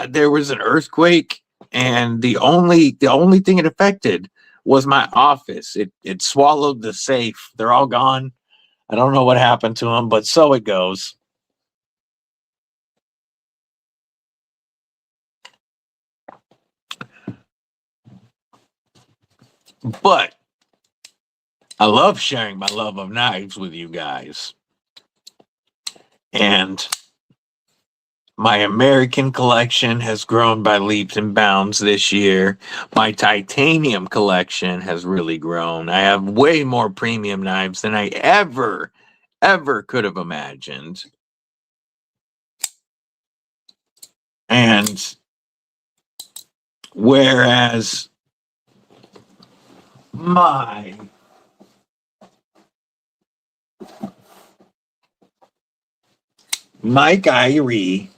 there was an earthquake, and the only thing it affected was my office. It swallowed the safe. They're all gone. I don't know what happened to them, but so it goes. But I love sharing my love of knives with you guys. And My American collection has grown by leaps and bounds this year. My titanium collection has really grown. I have way more premium knives than I ever could have imagined. And whereas my Kyrie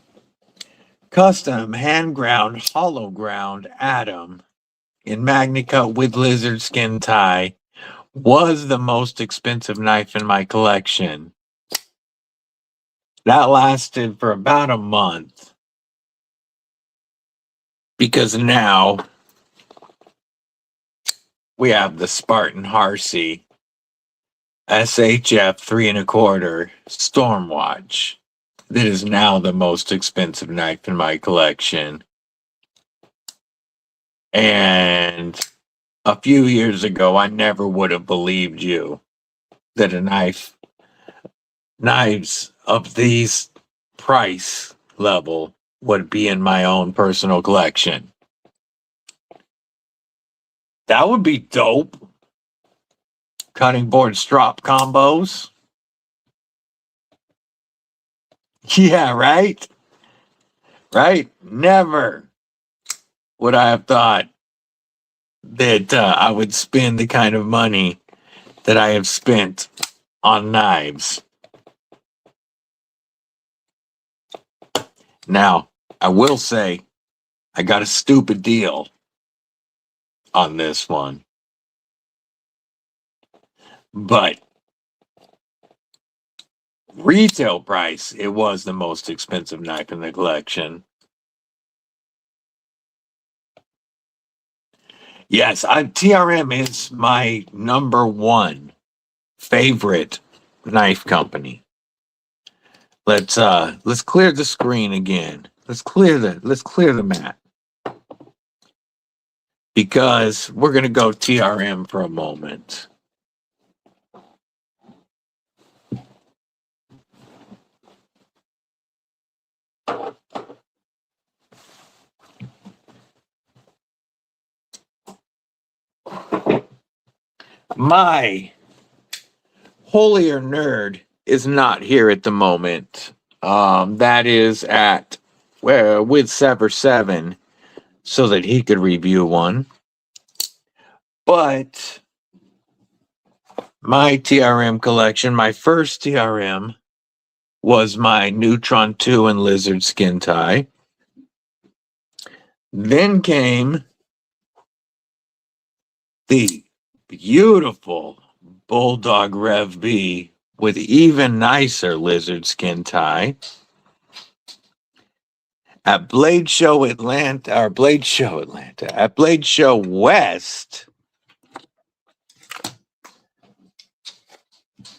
custom hand ground hollow ground Atom in Magna Cut with lizard skin tie was the most expensive knife in my collection. That lasted for about a month because now we have the Spartan Harsey SHF 3¼ Stormwatch. That is now the most expensive knife in my collection. And a few years ago, I never would have believed you that knives of these price level would be in my own personal collection. That would be dope. Cutting board strop combos. Yeah, right? Right? Never would I have thought that I would spend the kind of money that I have spent on knives. Now, I will say I got a stupid deal on this one. But retail price, it was the most expensive knife in the collection. Yes, TRM is my #1 favorite knife company. Let's clear the screen again. Let's clear the mat. Because we're gonna go TRM for a moment. My holier nerd is not here at the moment. That is at with Sever 7 so that he could review one. But my TRM collection, my first TRM was my Neutron 2 and Lizard Skin Tie. Then came the beautiful Bulldog Rev B with even nicer lizard skin tie. At Blade Show West,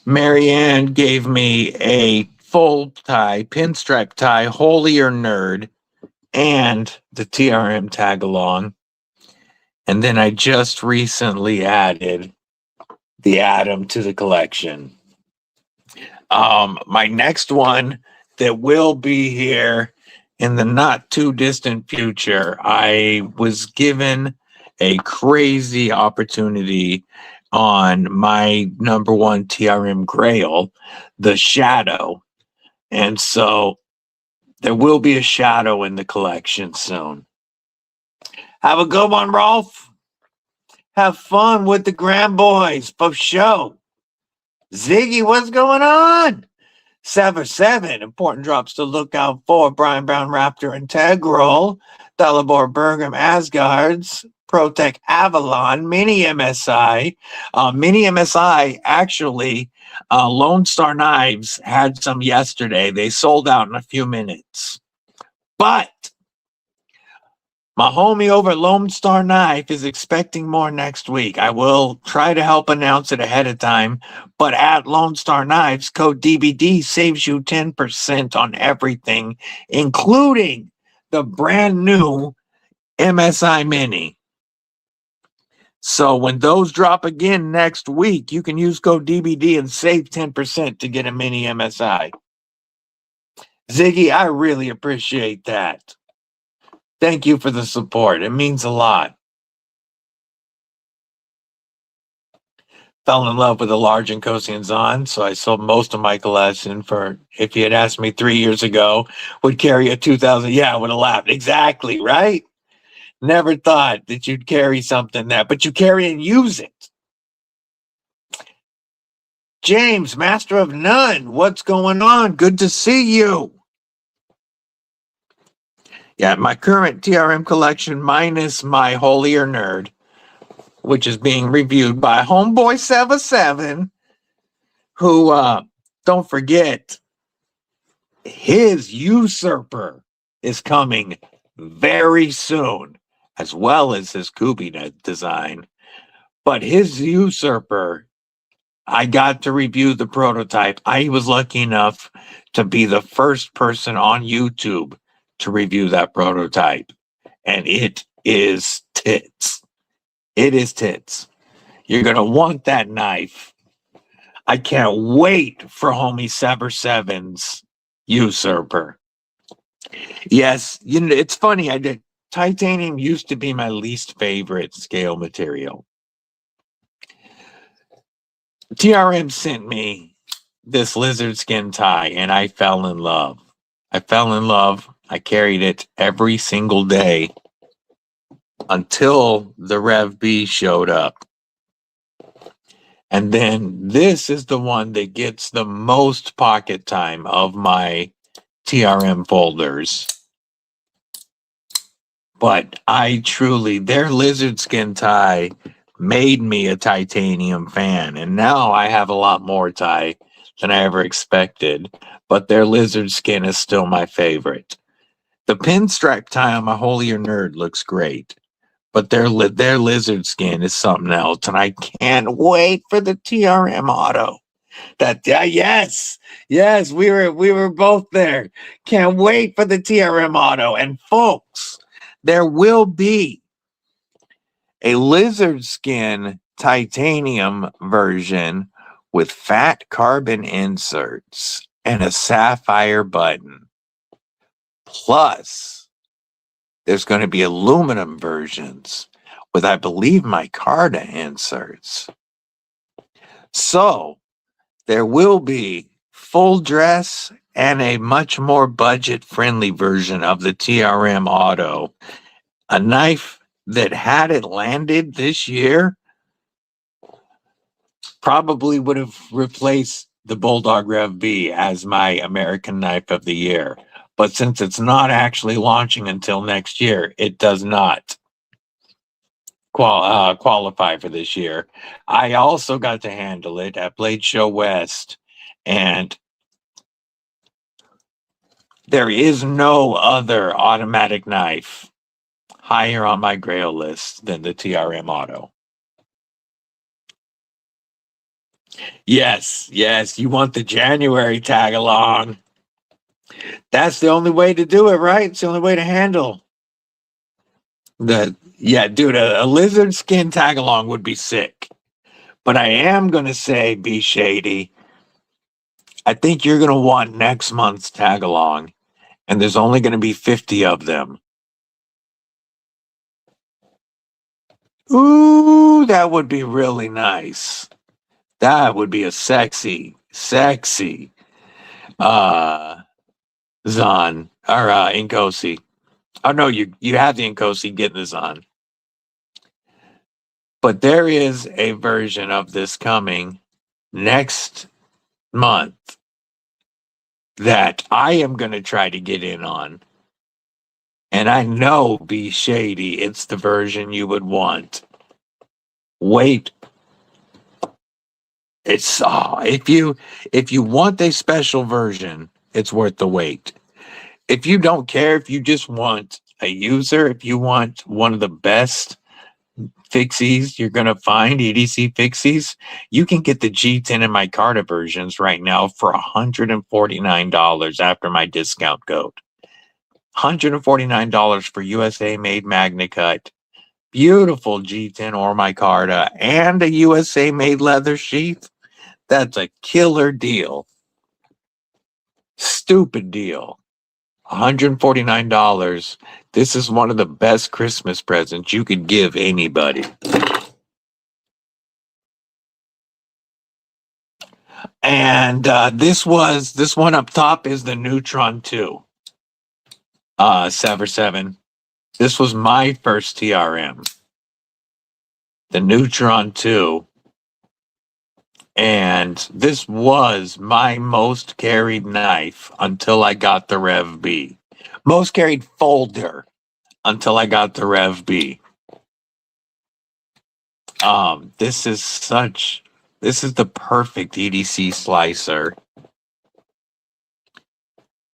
Marianne gave me a full tie, pinstripe tie, holier nerd, and the TRM tag along. And then I just recently added the Atom to the collection. My next one that will be here in the not too distant future, I was given a crazy opportunity on my #1 TRM Grail, the Shadow. And so there will be a Shadow in the collection soon. Have a good one, Rolf. Have fun with the Grand Boys for show. Ziggy, what's going on? Sever 7, important drops to look out for. Brian Brown Raptor Integral, Dalibor Bergam Asgards, Protec Avalon, Mini MSI. Mini MSI, actually, Lone Star Knives had some yesterday. They sold out in a few minutes. But my homie over at Lone Star Knife is expecting more next week. I will try to help announce it ahead of time. But at Lone Star Knives, code DBD saves you 10% on everything, including the brand new MSI Mini. So when those drop again next week, you can use code DBD and save 10% to get a Mini MSI. Ziggy, I really appreciate that. Thank you for the support. It means a lot. Fell in love with a large Nkosian Zahn, so I sold most of my collection for, if you had asked me 3 years ago, would carry a 2000. Yeah, I would have laughed. Exactly, right? Never thought that you'd carry something that, but you carry and use it. James, Master of None, what's going on? Good to see you. Yeah, my current TRM collection minus my Holier Nerd, which is being reviewed by Homeboy77, who, don't forget, his Usurper is coming very soon, as well as his Kubi design. But his Usurper, I got to review the prototype. I was lucky enough to be the first person on YouTube to review that prototype. And it is tits. It is tits. You're going to want that knife. I can't wait for homie Sever 7's Usurper. Yes, you know, it's funny. Titanium used to be my least favorite scale material. TRM sent me this lizard skin tie and I fell in love. I carried it every single day until the Rev B showed up. And then this is the one that gets the most pocket time of my TRM folders. But their lizard skin tie made me a titanium fan. And now I have a lot more tie than I ever expected. But their lizard skin is still my favorite. The pinstripe tie on my Holier Nerd looks great. But their lizard skin is something else. And I can't wait for the TRM auto. Yes, we were both there. Can't wait for the TRM auto. And folks, there will be a lizard skin titanium version with fat carbon inserts and a sapphire button. Plus, there's going to be aluminum versions with, I believe, micarta inserts. So, there will be full dress and a much more budget-friendly version of the TRM Auto. A knife that, had it landed this year, probably would have replaced the Bulldog Rev B as my American Knife of the Year. But since it's not actually launching until next year, it does not qualify for this year. I also got to handle it at Blade Show West, and there is no other automatic knife higher on my grail list than the TRM Auto. Yes, you want the January tag along. That's the only way to do it, right? It's the only way to handle. Dude, a lizard skin tag along would be sick. But I am going to say, Be Shady, I think you're going to want next month's tag along. And there's only going to be 50 of them. Ooh, that would be really nice. That would be a sexy Zahn or Nkosi. Oh no, you have the Nkosi, get the Zahn. But there is a version of this coming next month that I am going to try to get in on. And I know, Be Shady, it's the version you would want. Wait. It's if you want a special version, it's worth the wait. If you don't care, if you just want a user, if you want one of the best fixies you're going to find, EDC fixies, you can get the G10 and micarta versions right now for $149 after my discount code. $149 for USA made Magna Cut, beautiful G10 or micarta, and a USA made leather sheath. That's a killer deal. stupid deal. $149. This is one of the best Christmas presents you could give anybody. And this one up top is the Neutron 2. 7. This was my first TRM. The Neutron 2. And this was my most carried knife until I got the Rev B. Most carried folder until I got the Rev B. This is the perfect EDC slicer.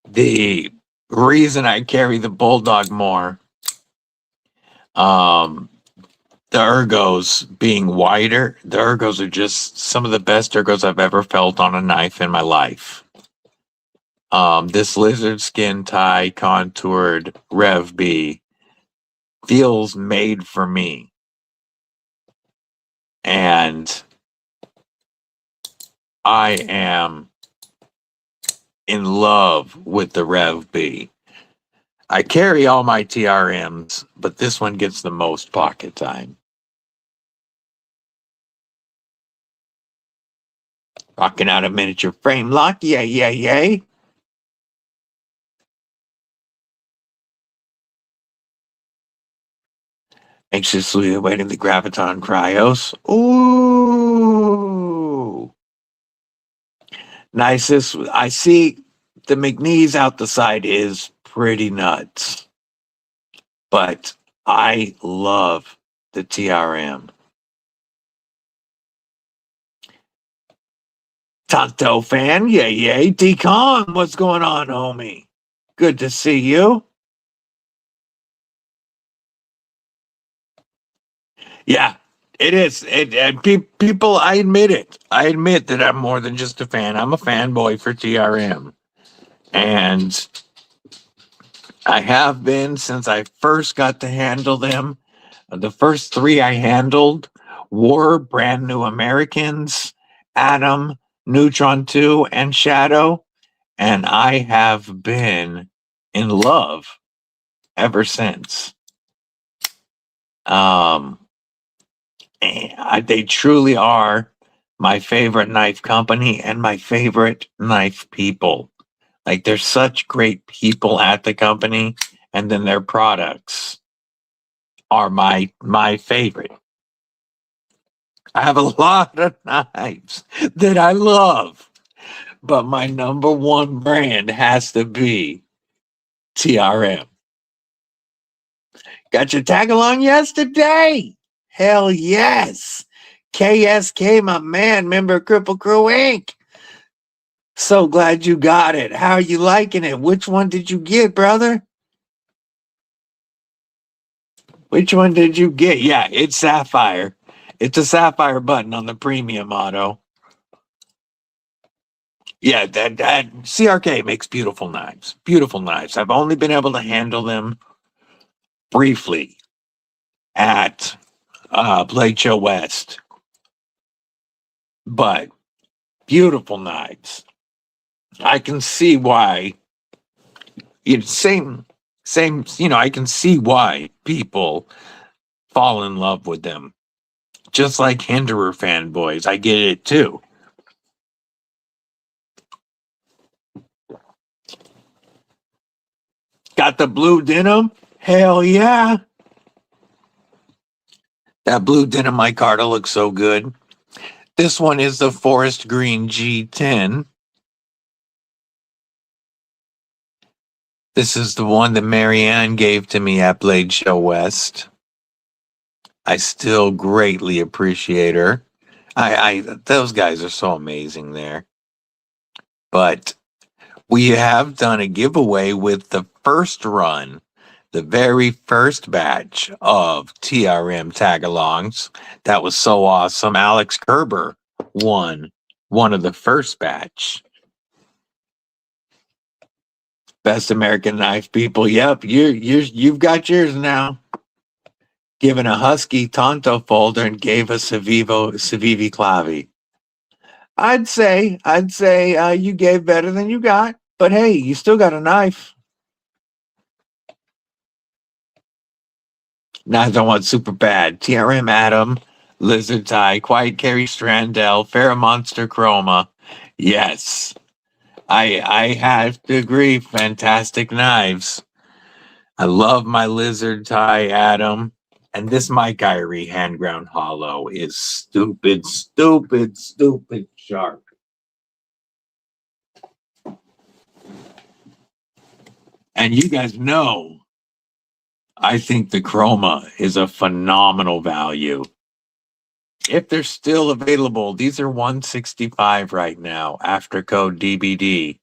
The reason I carry the Bulldog more, the ergos being wider, the ergos are just some of the best ergos I've ever felt on a knife in my life. This lizard skin tie contoured Rev B feels made for me. And I am in love with the Rev B. I carry all my TRMs, but this one gets the most pocket time. Rocking out a miniature frame lock. Yay, yay, yay. Anxiously awaiting the Graviton Cryos. Ooh. Nicest. I see the McNeese out the side is pretty nuts. But I love the TRM. Tonto fan, yay, yay. D-Con, what's going on, homie? Good to see you. Yeah, it is. People, I admit it. I admit that I'm more than just a fan. I'm a fanboy for TRM. And I have been since I first got to handle them. The first 3 I handled were Brand New Americans, Atom, Neutron 2, and Shadow. And I have been in love ever since. They truly are my favorite knife company and my favorite knife people. Like, they're such great people at the company, and then their products are my favorite. I have a lot of knives that I love, but my number one brand has to be TRM. Got your tag along yesterday? Hell yes. KSK, my man, member of Kripple Krew Inc. So glad you got it. How are you liking it? Which one did you get, brother? Which one did you get? Yeah, it's Sapphire. It's a Sapphire button on the premium auto. Yeah, that CRK makes beautiful knives. Beautiful knives. I've only been able to handle them briefly at Blade Show West. But beautiful knives. I can see why I can see why people fall in love with them. Just like Hinderer fanboys. I get it too. Got the blue denim? Hell yeah. That blue denim micarta looks so good. This one is the Forest Green G10. This is the one that Marianne gave to me at Blade Show West. I still greatly appreciate her. Those guys are so amazing there. But we have done a giveaway with the first run, the very first batch of TRM tag-alongs. That was so awesome. Alex Kerber won one of the first batch. Best American Knife people. Yep, you've got yours now. Given a Husky Tonto folder and gave us a Civivi Clavi. I'd say you gave better than you got. But hey, you still got a knife. Knives I want super bad. TRM Atom, Lizard Tie, Quiet Carry Strandell, Monster Chroma. Yes. I have to agree, fantastic knives. I love my Lizard Tie Atom. And this Mike Irie hand ground hollow is stupid, stupid, stupid sharp. And you guys know, I think the Chroma is a phenomenal value. If they're still available, these are $165 right now after code DBD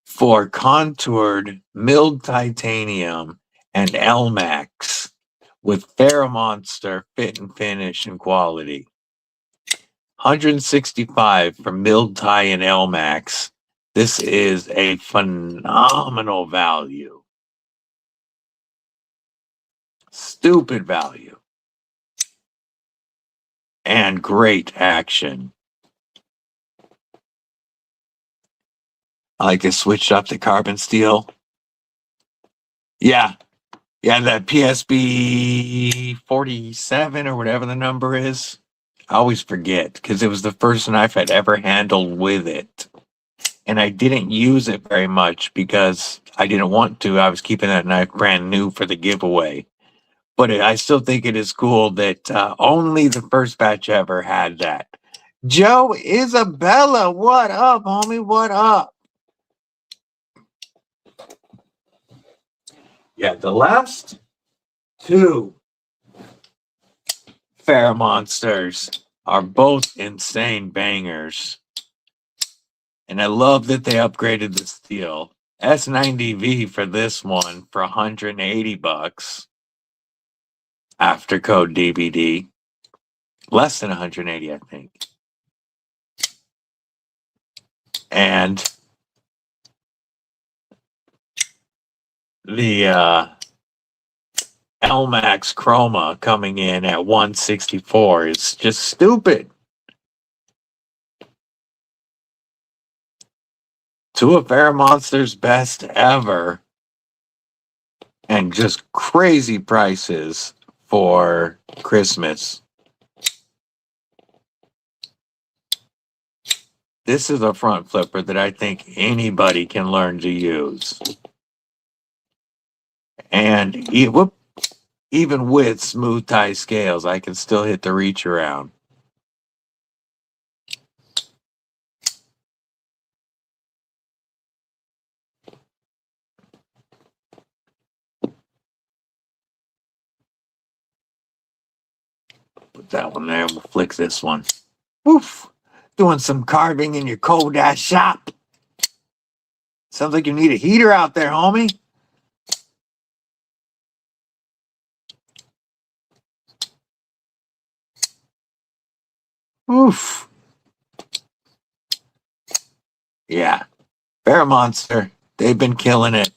for contoured milled titanium and LMAX with Monster fit and finish and quality. $165 for milled tie and LMAX. This is a phenomenal value. Stupid value. And great action. I like to switch up the carbon steel. Yeah. Yeah, that PSB 47 or whatever the number is. I always forget because it was the first knife I'd ever handled with it. And I didn't use it very much because I didn't want to. I was keeping that knife brand new for the giveaway. But I still think it is cool that only the first batch ever had that. Joe Isabella, what up, homie? What up? Yeah, the last two Monsters are both insane bangers. And I love that they upgraded the steel. S90V for this one for $180 after code DBD. Less than 180, I think. And the LMAX Chroma coming in at 164 is just stupid. Two of Monster's best ever. And just crazy prices for Christmas. This is a front flipper that I think anybody can learn to use. And even with smooth tie scales, I can still hit the reach around. Put that one there. We'll flick this one. Woof. Doing some carving in your KotY shop. Sounds like you need a heater out there, homie. Oof. Yeah. Monster. They've been killing it.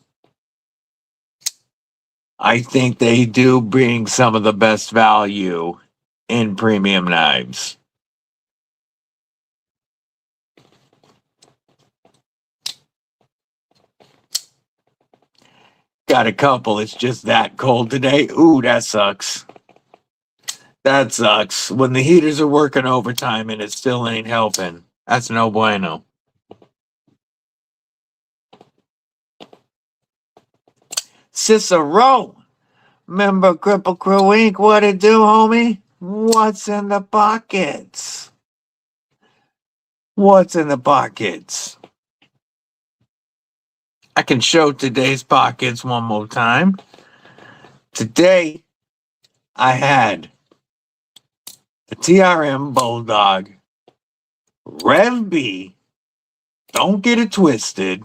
I think they do bring some of the best value in premium knives. Got a couple. It's just that cold today. Ooh, that sucks. That sucks. When the heaters are working overtime and it still ain't helping. That's no bueno. Cicero. Remember Kripple Krew Inc? What it do, homie? What's in the pockets? What's in the pockets? I can show today's pockets one more time. Today, I had the TRM Bulldog Rev B. Don't get it twisted.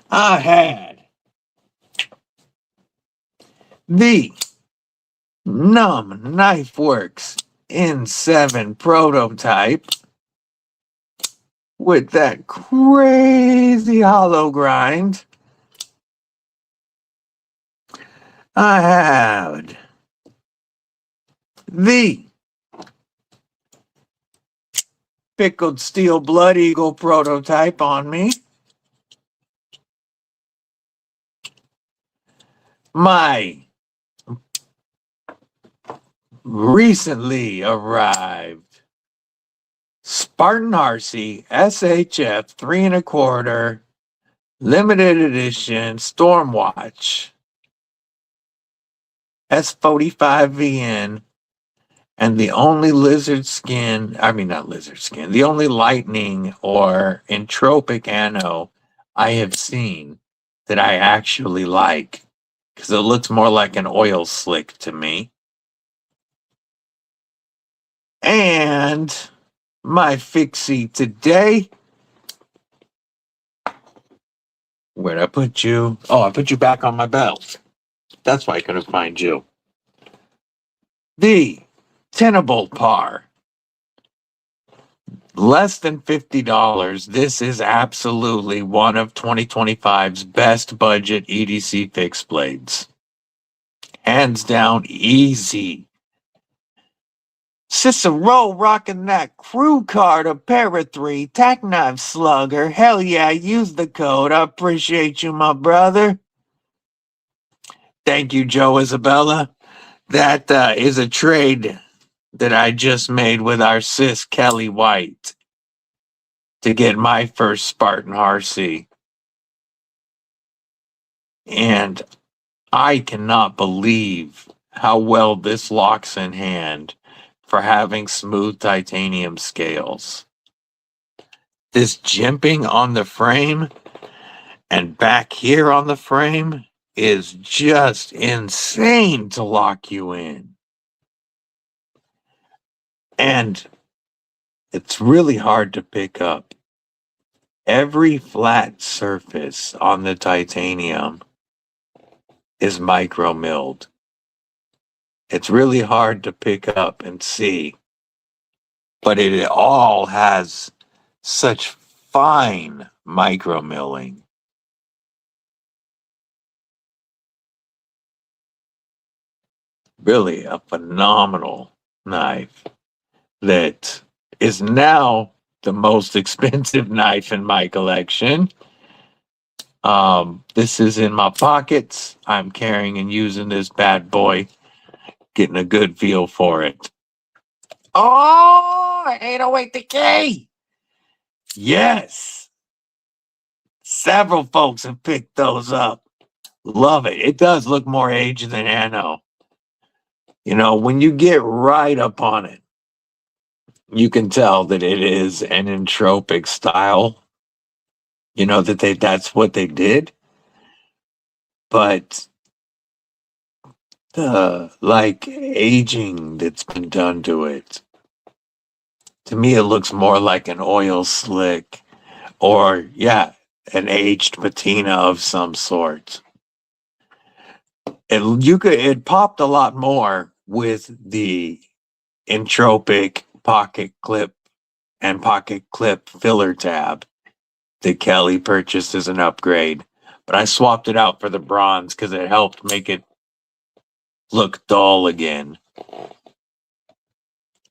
I had the N.U.M.B Knifeworks N7 prototype with that crazy hollow grind. I had the pickled steel Blood Eagle prototype on me. My recently arrived Spartan Harsey SHF 3 1/4 limited edition Stormwatch S45VN, and the only the only lightning or entropic anno I have seen that I actually like, because it looks more like an oil slick to me. And my fixie today, where'd I put you? Oh, I put you back on my belt. That's why I couldn't find you. The Tenable Par. Less than $50. This is absolutely one of 2025's best budget EDC fixed blades. Hands down, easy. Cicero rocking that crew card of Para 3, Tack Knife Slugger. Hell yeah, use the code. I appreciate you, my brother. Thank you, Joe Isabella. That is a trade that I just made with our sis, Kelly White, to get my first Spartan Harsey. And I cannot believe how well this locks in hand for having smooth titanium scales. This jimping on the frame and back here on the frame is just insane to lock you in. And it's really hard to pick up. Every flat surface on the titanium is micro milled. It's really hard to pick up and see, but it all has such fine micro milling. Really a phenomenal knife that is now the most expensive knife in my collection. This is in my pockets. I'm carrying and using this bad boy, getting a good feel for it. Oh, 808 the K. Yes. Several folks have picked those up. Love it. It does look more aged than anno. You know, when you get right up on it, you can tell that it is an entropic style. You know, that's what they did. But the aging that's been done to it, to me it looks more like an oil slick, or an aged patina of some sort. It popped a lot more with the entropic pocket clip and pocket clip filler tab that Kelly purchased as an upgrade, but I swapped it out for the bronze because it helped make it look dull again.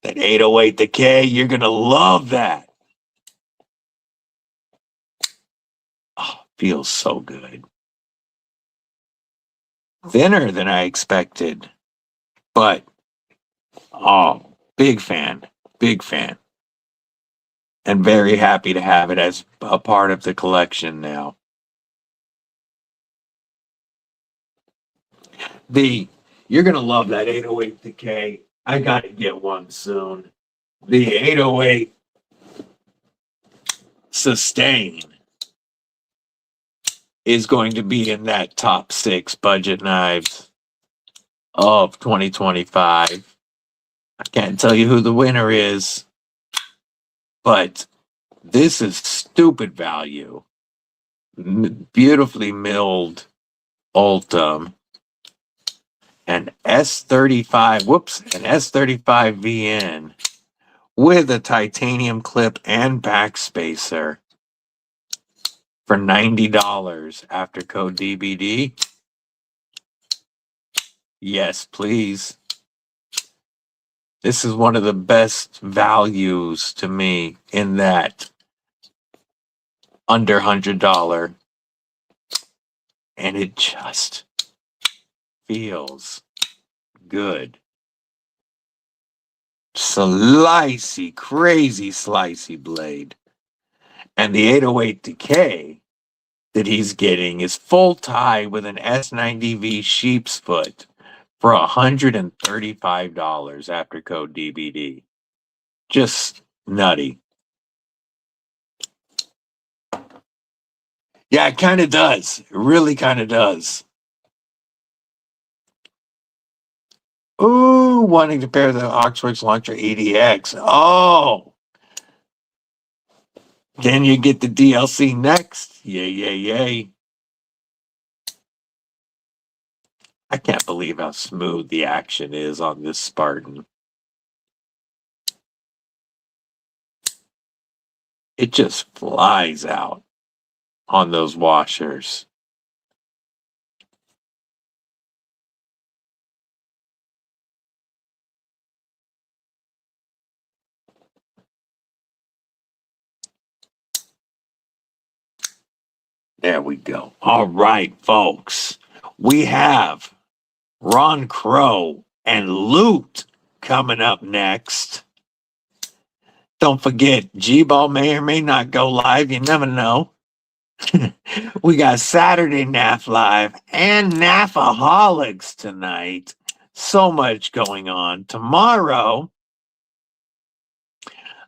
That 808 the K, you're gonna love that. Oh, feels so good. Thinner than I expected, but big fan, and very happy to have it as a part of the collection now. You're gonna love that 808 the K. I gotta get one soon. The 808 Sustain is going to be in that top 6 budget knives of 2025. I can't tell you who the winner is, but this is stupid value. Beautifully milled Ultim, an S35 VN with a titanium clip and backspacer for $90 after code DBD. Yes, please. This is one of the best values to me in that under $100, and it just feels good. Slicey, crazy slicey blade. And the 808 Decay that he's getting is full tie with an S90V sheep's foot for $135 after code DBD. Just nutty. Yeah, it kind of does. It really kind of does. Ooh, wanting to pair the Oxworks Launcher EDX. Oh! Can you get the DLC next? Yay, yay, yay. I can't believe how smooth the action is on this Spartan. It just flies out on those washers. There we go. All right, folks. We have Ron Crow and Loot coming up next. Don't forget, G-Ball may or may not go live. You never know. We got Saturday NAF Live and NAFaholics tonight. So much going on. Tomorrow,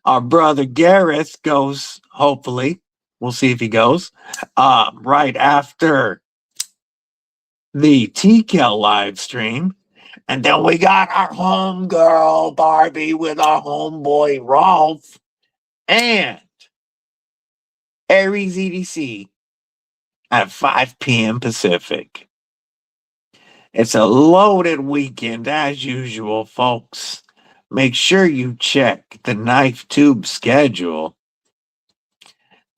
our brother Gareth goes, hopefully. We'll see if he goes. Right after the TKL live stream. And then we got our homegirl Barbie with our homeboy Rolf and Aries EDC at 5 p.m. Pacific. It's a loaded weekend as usual, folks. Make sure you check the Knife Tube schedule.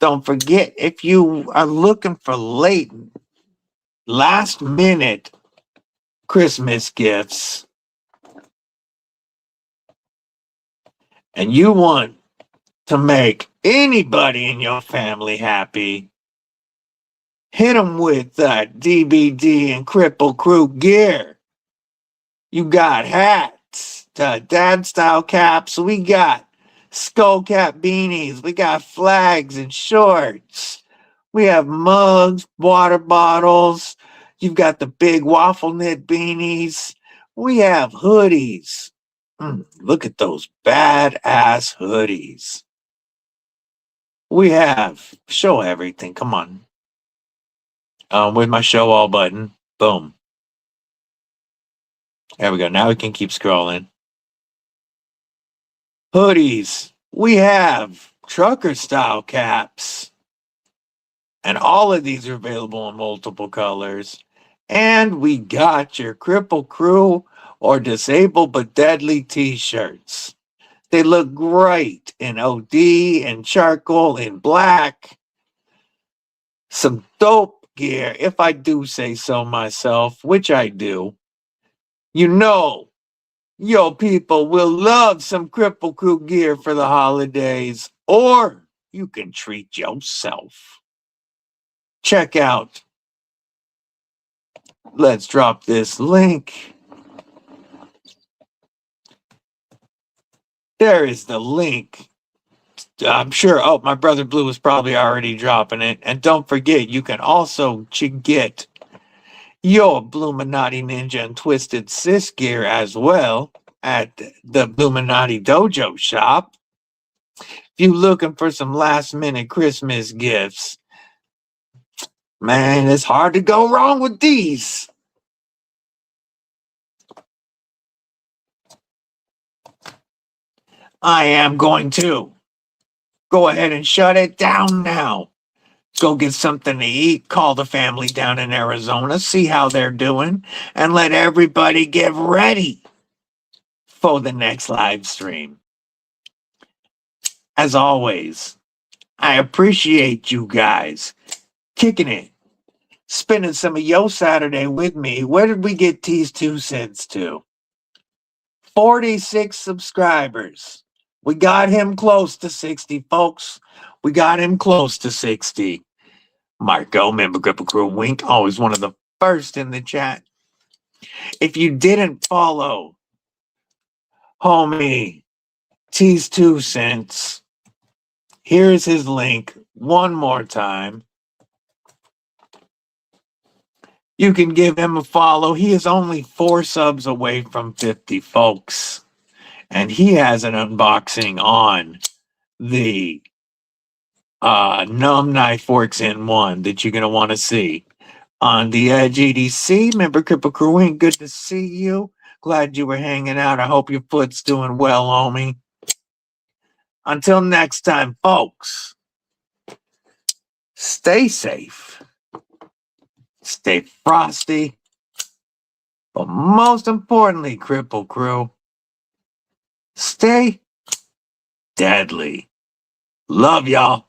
Don't forget, if you are looking for last minute Christmas gifts and you want to make anybody in your family happy, hit them with that DBD and Kripple Krew gear. You got hats, dad style caps. We got skull cap beanies. We got flags and shorts. We have mugs, water bottles. You've got the big waffle knit beanies. We have hoodies. Look at those badass hoodies. We have show everything. Come on. With my show all button. Boom. There we go. Now we can keep scrolling. Hoodies. We have trucker style caps. And all of these are available in multiple colors. And we got your Kripple Krew or Disabled But Deadly t-shirts. They look great in OD and charcoal and black. Some dope gear, if I do say so myself, which I do. You know, your people will love some Kripple Krew gear for the holidays, or you can treat yourself. Check out. Let's drop this link. There is the link. I'm sure. Oh, my brother Blue is probably already dropping it. And don't forget, you can also get your Bluminati Ninja and Twisted Sis gear as well at the Bluminati Dojo shop. If you're looking for some last minute Christmas gifts, man, it's hard to go wrong with these. I am going to go ahead and shut it down now. Go get something to eat, call the family down in Arizona, see how they're doing, and let everybody get ready for the next live stream. As always, I appreciate you guys kicking it, spending some of your Saturday with me. Where did we get T's 2 cents to? 46 subscribers. We got him close to 60, folks. We got him close to 60. Marco, member Kripple Krew, wink, always one of the first in the chat. If you didn't follow homie T's 2 cents, here's his link one more time. You can give him a follow. He is only 4 subs away from 50, folks. And he has an unboxing on the N.U.M. Knifeworks N1 that you're going to want to see. On the Edge EDC, member Kripple Krew, good to see you. Glad you were hanging out. I hope your foot's doing well, homie. Until next time, folks, stay safe, stay frosty, but most importantly, Kripple Krew, stay deadly. Love y'all.